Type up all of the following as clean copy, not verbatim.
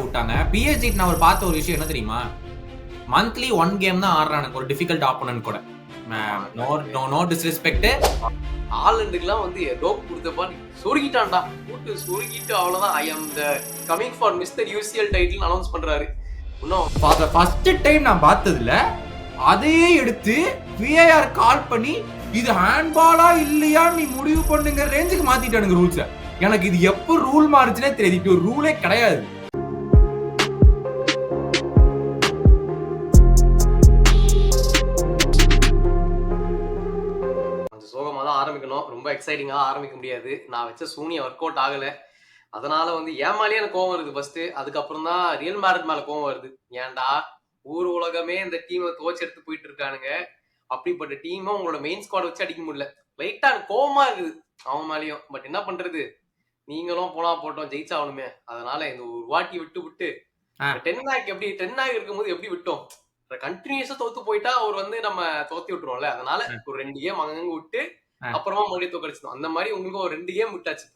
விட்டாங்க. PSG நான் பார்த்த ஒரு விஷயம் என்ன தெரியுமா? மந்த்லி 1 கேம் தான் ஆடுறானுங்க ஒரு டிஃபிகல்ட் ஆப்போனன்ட் கூட. No disrespect. ஹாலண்டுக்குலாம் வந்து ஏதோ கொடுத்தப்பா சொருகிட்டான்டா. போட்டு சொருகிட்டு அவ்வளவுதான். I am the coming for mister UCL title announce பண்றாரு. இன்னும் ஃபர்ஸ்ட் டைம் நான் பார்த்ததுல அதையே எடுத்து VAR கால் பண்ணி இது ஹேண்ட்பாலா இல்லையா நீ முடிவு பண்ணுங்க ரேஞ்சுக்கு மாத்திட்டானுங்க ரூல்ஸ. எனக்கு இது எப்போ ரூல் மாறுச்சுனே தெரியாது. இது ஒரு ரூலே கிடையாது. சோகமா தான் ஆரம்பிக்கணும். ரொம்ப எக்ஸைட்டிங்கா ஆரம்பிக்க முடியாது. நான் வச்ச சூனியம் ஒர்க் அவுட் ஆகல. அதனால வந்து ஏமாலியே எனக்கு கோவம் வருது ஃபர்ஸ்ட். அதுக்கப்புறம் தான் ரியல் மேட்ரிட் மேல கோவம் வருது. ஏன்டா ஊர் உலகமே இந்த டீமை தோச்சு எடுத்து போயிட்டு இருக்கானுங்க. அப்படிப்பட்ட டீமை உங்களோட மெயின் ஸ்குவாட் வச்சு அடிக்க முடியல. லைட்டா கோவமா இருக்குது அவன் மேலேயும். பட் என்ன பண்றது, நீங்களும் போனா போட்டோம் ஜெயிச்சாகணுமே. அதனால இந்த ஒரு வாட்டி விட்டு டென்னாக் இருக்கும்போது எப்படி விட்டோம், கண்டினியூஸா தோத்து போயிட்டா அவர் வந்து நம்ம தோத்தி விட்டுருவோம்ல. அதனால ஒரு 2 கேம் அங்கங்க விட்டு அப்புறமா மறுபடியும் தோக்கடிச்சிட்டோம். அந்த மாதிரி உங்களுக்கு ஒரு 2 கேம் விட்டாச்சு.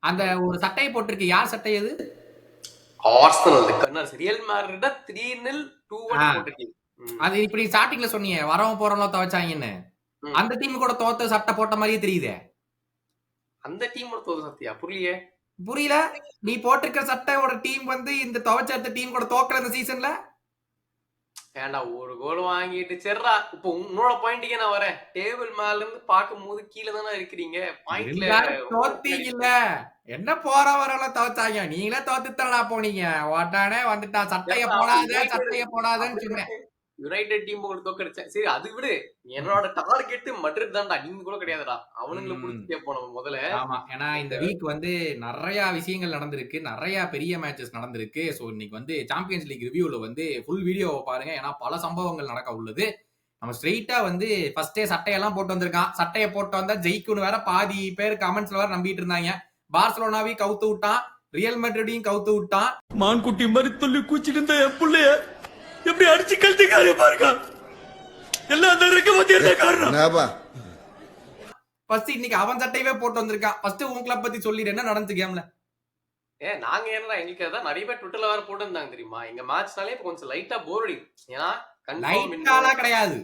அந்த ஒரு சட்டையை போட்டிருக்கு. யார் சட்டை அது? ஆர்சனல் கர்னர்ஸ் ரியல் மேட்ரிட் 3-0 2-1 போட்டிருக்கு. அது இப்படி ஸ்டார்டிங்ல சொன்னீங்க வரவங்க போறவங்க தவச்சாங்கன்னு. அந்த டீம் கூட தோத்த சட்டை போட்ட மாதிரியே தெரியுதே. அந்த டீமோட தோத்த சத்தியா புரியல. நீ போட்டிருக்கிற சட்டையோட டீம் வந்து இந்த துவச்ச டீம் கூட தோக்கல இந்த சீசன்ல. ஏண்டா ஒரு கோல் வாங்கிட்டு சரிடா. இப்போ உன்னோட பாயிண்ட்டுக்கே நான் வரேன். டேபிள் மேல இருந்து பாக்கும்போது கீழே தானே இருக்கிறீங்க. பாயிண்ட்ல தோத்தீங்கல்ல. என்ன போற வரலாம் தோத்தாங்க. நீங்களே தோத்து தரடா போனீங்க. உடனே வந்துட்டா சட்டைய போடாதன்னு சொன்னேன். யுனைடெட் டீம் உங்களுக்கு தோக்கடிச்சேன். சரி அது விடு. என்னோட டார்கெட் மட்ரிட் தான்டா. நீங்க கூட கிடையாதுடா. அவனுங்களை புடிச்சிட்டே போனோம் முதல்ல. ஆமா, ஏன்னா இந்த வீக் வந்து நிறைய விஷயங்கள் நடந்திருக்கு. நிறைய பெரிய மேட்சஸ் நடந்திருக்கு. சோ இன்னைக்கு வந்து சாம்பியன்ஸ் லீக் ரிவ்யூல வந்து ஃபுல் வீடியோ பாருங்க. ஏன்னா பல சம்பவங்கள் நடக்க உள்ளது. நம்ம ஸ்ட்ரெயிட்டா வந்து ஃபர்ஸ்டே சட்டையெல்லாம் போட்டு வந்திருக்கான். சட்டையை போட்டு வந்தா ஜெயிக்கும்னு வேற பாதி பேர் கமெண்ட்ஸ்ல வேற நம்பிட்டு இருந்தாங்க. பார்சலோனாவையும் கவுத்து விட்டான், ரியல் மேட்ரிடையும் கவுத்து விட்டான். மான்குட்டி மாதிரி சொல்லி கூச்சிட்டு இருந்த என் பிள்ளைய எப்படி அடிச்சு கழட்டிக்காரு பாருங்க. எல்லாம் அந்த ரெக்கமதி என்ன காரணம்? ஃபர்ஸ்ட் இன்னைக்கு அவன் சட்டையவே போட்டு வந்திருக்கான். ஃபர்ஸ்ட் உன் கிளப் பத்தி சொல்லிடு, என்ன நடந்துச்சு கேம்ல? நாங்க என்ன எங்களுக்கு அதான் நிறைய பேர் ட்விட்டர்ல வேற போட்டு இருந்தாங்க தெரியுமா. எங்க மேட்ச்னாலே இப்ப கொஞ்சம் லைட்டா போர் அடிக்கும். ஏன்னா லைட்டாலாம் கிடையாது.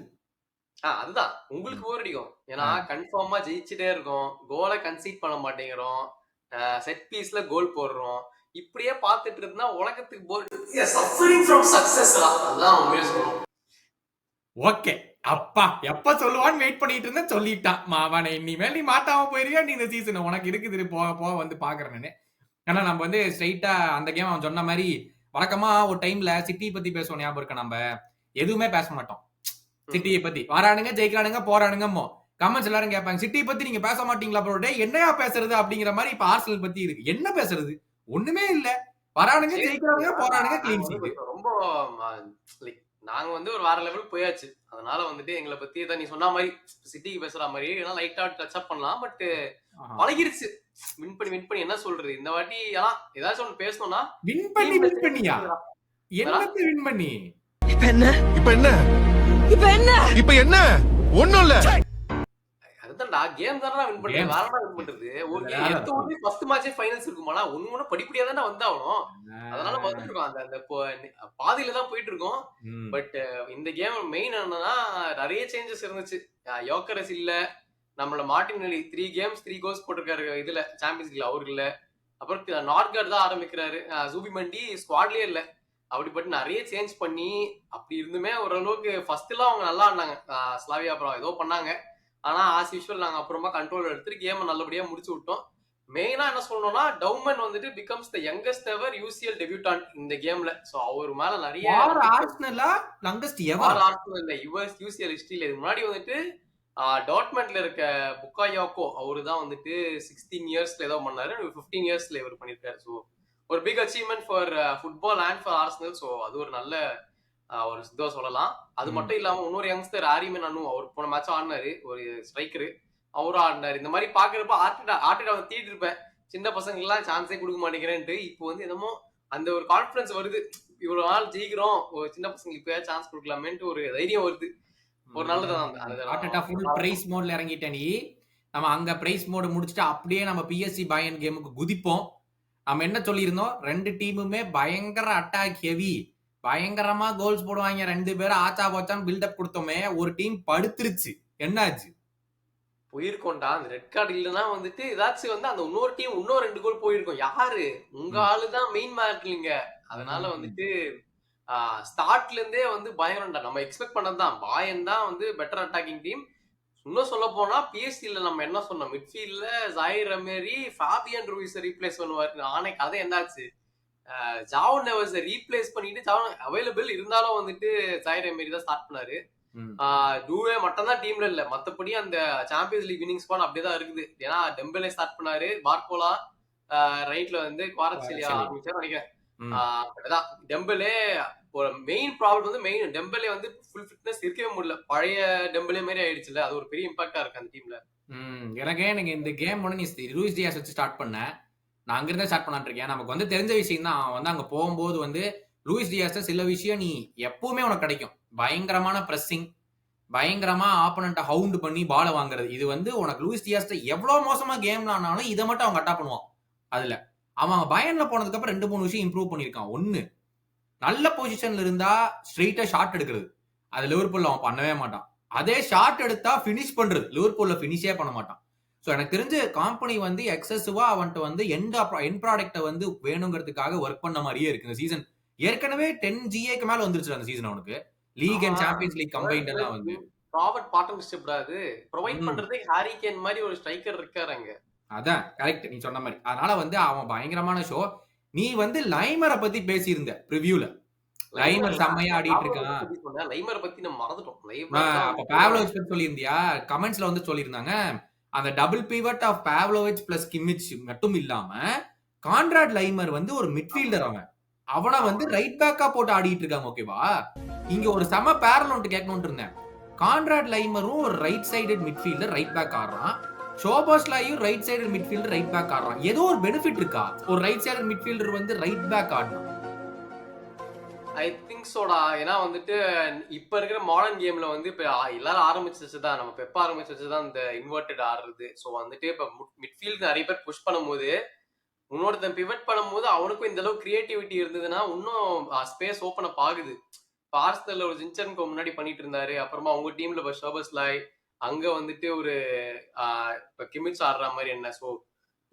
அதுதான் உங்களுக்கு போர் அடிக்கும். ஏன்னா கன்ஃபார்மா ஜெயிச்சுட்டே இருக்கோம், கோலை கன்சீட் பண்ண மாட்டேங்கிறோம், செட் பீஸ்ல கோல் போடுறோம். இப்படியே பார்த்துட்டு இருந்தா உலகத்துக்கு போர். Suffering from success. அதான் ஓகே அப்பா எப்ப சொல்லுவான்னு வெயிட் பண்ணிட்டு இருந்தேன். சொல்லிட்டான் மாவானே. இனிமேல் நீ மாட்டாம போயிருவியா நீ இந்த சீசன் உனக்கு இருக்குது. போக வந்து பாக்குறேன்னு. ஏன்னா நம்ம வந்து ஸ்ட்ரைட்டா அந்த கேம் அவன் சொன்ன மாதிரி வழக்கமா ஒரு டைம்ல சிட்டி பத்தி பேசுவோம். ஞாபகம் இருக்க? நம்ம எதுவுமே பேச மாட்டோம் சிட்டியை பத்தி. வரானுங்க ஜெயிக்கிறானுங்க போறானுங்கம்மோ. கமெண்ட்ஸ் எல்லாரும் கேட்பாங்க சிட்டி பத்தி நீங்க பேச மாட்டீங்களா ப்ரோ? என்னையா பேசுறது அப்படிங்கிற மாதிரி. இப்ப ஆர்சனல் பத்தி இருக்கு. என்ன பேசுறது? ஒண்ணுமே இல்ல. வரானுங்க ஜெயிக்கிறானுங்க போறானுங்க கிளீன் ஷீட். ரொம்ப லைக் நாங்க வந்து ஒரு வேற லெவல் போயாச்சு. அதனால வந்துட்டு எங்களை பத்தி நீ சொன்ன மாதிரி சிட்டிக்கு பேசுற மாதிரி லைட்டா டச் அப் பண்ணலாம். பட் பழகிருச்சு. வின் பண்ணி என்ன சொல்றது இந்த வாட்டி. ஏதாச்சும் ஒண்ணு பேசணும்னா வின் பண்ணியா? என்னத்தை வின் பண்ணி? இப்ப என்ன ஒண்ணும் இல்ல. அதுதான்டா கேம் தானே வின் பண்றது. வேறடா வின் பண்றது. ஒரு கேம் எடுத்த உடனே ஃபர்ஸ்ட் மேட்சே ஃபைனல்ஸ் இருக்குமாடா. ஒண்ணு படிப்படியா தானே வந்தாகணும். அதனால வந்துட்டு இருக்கோம். அந்த பாதியில தான் போயிட்டு இருக்கோம். பட் இந்த கேம் மெயின் என்னன்னா நிறைய சேஞ்சஸ் இருந்துச்சு. யோக்கரஸ் இல்ல, நம்மளோட மார்டினெல்லி 3 கேம்ஸ் 3 கோல்ஸ் போட்டிருக்காரு இதுல சாம்பியன்ஸ் லீக்ல. அவரு இல்ல. அப்புறம் நார்கார்ட் தான் ஆரம்பிக்கிறாரு. ஜூபிமண்டி ஸ்குவாட்லயே இல்ல. அப்படிப்பட்டு நிறைய சேஞ்ச் பண்ணி அப்படி இருந்துமே ஓரளவுக்கு ஃபர்ஸ்ட் எல்லாம் அவங்க நல்லா ஆடினாங்க. ஸ்லாவியா அப்புறம் ஏதோ பண்ணாங்க. ஆனா ஆஸ் யூஷுவல் நாங்க அப்புறமா கண்ட்ரோல் எடுத்துட்டு கேம் நல்லபடியா முடிச்சு விட்டோம். மெயினா என்ன சொல்லணும்னா டவுமன் வந்துட்டு becomes the youngest ever UCL debutant இந்த கேம்ல. சோ அவர் மேல நிறைய ஆர்சனலா யங்கஸ்ட் எவர் ஆர்சனல் இல்ல யுஎஸ் யூசிஎல் ஹிஸ்டரியில. இதுக்கு முன்னாடி வந்துட்டு டாட்மெண்ட்ல இருக்க புக்காயோக்கோ அவரு தான் வந்துட்டு 16 இயர்ஸ்ல ஏதோ பண்ணாரு. 15 இயர்ஸ்ல இவர் பண்ணிருக்காரு. ஸோ ஒரு big achievement for football and for Arsenal. So அது ஒரு நல்ல ஒரு இதுவா சொல்லலாம். அது மட்டும் இல்லாம இன்னொரு யங்ஸ்டர் ஆரிமன் அனு அவர் போன மேட்ச் ஆடினாரு. ஒரு ஸ்ட்ரைக்கரு அவரும் ஆடினாரு. இந்த மாதிரி பாக்குறப்ப ஆர்டேட்டா தீட்டு இருப்பேன். சின்ன பசங்க எல்லாம் சான்ஸே கொடுக்க மாட்டேங்கிறேன்ட்டு. இப்போ வந்து என்னமோ அந்த ஒரு கான்பிடன்ஸ் வருது. இவ்வளவு நாள் ஜெயிக்கிறோம், ஒரு சின்ன பசங்களுக்கு இப்ப சான்ஸ் கொடுக்கலாமேன்ட்டு ஒரு தைரியம் வருது. ஒரு நல்லதுதான். ஃபுல் பிரைஸ் மோட்ல இறங்கிட்ட நீ. நம்ம அங்க பிரைஸ் மோட் முடிச்சுட்டு அப்படியே நம்ம PSG பயன் கேமுக்கு குதிப்போம். நம்ம என்ன சொல்லியிருந்தோம், 2 டீமுமே பயங்கர அட்டாக் ஹெவி, பயங்கரமா கோல்ஸ் போடுவாங்க, 2 பேரும் ஆச்சா போச்சான்னு பில்டப் கொடுத்தோமே, ஒரு டீம் படுத்துருச்சு. என்னாச்சு? போயிருக்கோம்டா. அந்த ரெட் கார்டு இல்லன்னா வந்துட்டு ஏதாச்சும் வந்து அந்த இன்னொரு டீம் இன்னும் 2 கோல் போயிருக்கும். யாரு? உங்க ஆளு தான் மெயின் மேட்லிங்க. அதனால வந்துட்டு ஸ்டார்ட்ல இருந்தே வந்து பயங்கரம்டா. நம்ம எக்ஸ்பெக்ட் பண்ணதுதான். பாயன் தான் வந்து பெட்டர் அட்டாக்கிங் டீம். இன்னும் சொல்ல போனா பிஎஸ்சில நம்ம என்ன சொன்னோம், மிட்ஃபீல்ட்ல ஜாயிர் எமரி ஃபேபியன் ரூயிஸை ரீப்ளேஸ் பண்ணுவாரு. ஆனா கதை என்னாச்சு, ஜாவோ நெவஸை ரீப்ளேஸ் பண்ணிட்டு ஜாவோ அவைலபிள் இருந்தாலும் வந்துட்டு ஜாயிர் எமரி தான் ஸ்டார்ட் பண்ணாரு. டூவே மட்டும் தான் டீம்ல இல்ல, மத்தபடி அந்த சாம்பியன்ஸ் லீக் வின்னிங் ஸ்குவாட் அப்படியேதான் இருக்குது. ஏன்னா டெம்பலே ஸ்டார்ட் பண்ணாரு, பார்கோலா ரைட்ல வந்து குவாரட்ஸ்கெலியா ஆரம்பிச்சாரு நினைக்கிறேன். அதான் டெம்பலே ஒரு மெயின் ப்ராப்ளம் வந்து மெயின் டெம்பலே வந்து ஃபுல் ஃபிட்னஸ் இருக்கவே முடியல. பழைய டெம்பலே மாதிரி ஆயிடுச்சுல, அது ஒரு பெரிய இம்பாக்டா இருக்கு அந்த டீம்ல. எனக்கு இந்த கேம் ஒன்று நீ லூயிஸ் டியாஸ் வச்சு ஸ்டார்ட் பண்ண, நான் அங்கிருந்தே ஸ்டார்ட் பண்ணலான்னு இருக்கேன். நமக்கு வந்து தெரிஞ்ச விஷயம் தான், அவன் வந்து அங்க போகும்போது வந்து லூயிஸ் டியாஸ் சில விஷயம் நீ எப்பவுமே உனக்கு கிடைக்கும். பயங்கரமான பிரஸ்ஸிங், பயங்கரமா ஆப்போனண்ட்டை ஹவுண்ட் பண்ணி பால வாங்குறது. இது வந்து உனக்கு லூயிஸ் டியாஸ் எவ்வளவு மோசமா கேம் ஆனாலும் இதை மட்டும் அவங்க அட்டாக் பண்ணுவான். அதுல அவன் பயன்ல போனதுக்கு அப்புறம் 2-3 விஷயம் இம்ப்ரூவ் பண்ணிருக்கான். ஒன்னு, நல்ல பொசிஷன்ல இருந்தா ஸ்ட்ரெயிட்டா ஷாட் எடுக்கிறது. அது லிவர்பூல்ல அவன் பண்ணவே மாட்டான். அதே ஷாட் எடுத்தா பினிஷ் பண்றது, லிவர்பூல்ல பினிஷே பண்ண மாட்டான். சோ எனக்கு தெரிஞ்ச கம்பெனி வந்து எக்ஸசிவா அவன்ட்டு வந்து எண்ட் ப்ராடக்ட்டை வந்து வேணுங்கிறதுக்காக ஒர்க் பண்ண மாதிரியே இருக்கு இந்த சீசன். ஏற்கனவே 10 GAக்கு மேல வந்துருச்சு அந்த சீசன் அவனுக்கு. League and champions league combined எல்லாம் வந்து ஃபார்வர்ட் பார்ட்னர்ஷிப் அது ப்ரொவைட் பண்றதே ஹாரி கேன் மாதிரி ஒரு ஸ்ட்ரைக்கர் இருக்காருங்க. அதான் கரெக்ட் நீ சொன்ன மாதிரி. அதனால வந்து அவன் பயங்கரமான ஷோ. நீ வந்து லைமரை பத்தி பேசியிருந்த ப்ரிவியூல. லைமர் செம்மையா ஆடிட்டு இருக்கான். லைமர் பத்தி நம்ம மறந்துட்டோம். அப்ப பாவ்லோவிச் பத்தி சொல்லியிருந்தியா? கமெண்ட்ஸ்ல வந்து சொல்லியிருந்தாங்க, அந்த double pivot of Pavlovic plus Kimmich மட்டும் இல்லாம கான்ராட் லைமர் வந்து ஒரு மிட்ஃபீல்டர். அவனை வந்து ரைட் பேக்கா போட்டு ஆடிட்டு இருக்காங்க. ஓகேவா? இங்க ஒரு செம பேரல் ஒன்று கேட்கணும்னு இருந்தேன். கான்ராட் லைமரும் ஒரு right sided midfielder right back ஆடுறான். ஷோபோஸ்லாயும் right sided midfielder right back ஆடுறான். ஏதோ ஒரு பெனிஃபிட் இருக்கா ஒரு ரைட் சைடட் மிட்ஃபீல்டர் வந்து ரைட் பேக் ஆடுறான்? ஐ திங்க் சோடா. ஏன்னா வந்துட்டு இப்ப இருக்கிற மாடர்ன் கேம்ல வந்து இப்ப எல்லாரும் ஆரம்பிச்சு வச்சுதான், நம்ம பெப்ப ஆரம்பிச்சு வச்சுதான் இந்த இன்வெர்டட் ஆடுறது. ஸோ வந்துட்டு இப்ப மிட்ஃபீல்ட் நிறைய பேர் புஷ் பண்ணும்போது, இன்னொருத்தன் பிவட் பண்ணும்போது அவனுக்கும் இந்த அளவு கிரியேட்டிவிட்டி இருந்ததுன்னா இன்னும் ஸ்பேஸ் ஓப்பன் அப் ஆகுது. இப்போ ஆர்சனல்ல ஒரு ஜின்சன்கோ முன்னாடி பண்ணிட்டு இருந்தாரு. அப்புறமா உங்க டீம்ல இப்போ ஷோபஸ்லாய், அங்க வந்துட்டு ஒரு இப்போ கிமிச் ஆடுற மாதிரி என்ன. ஸோ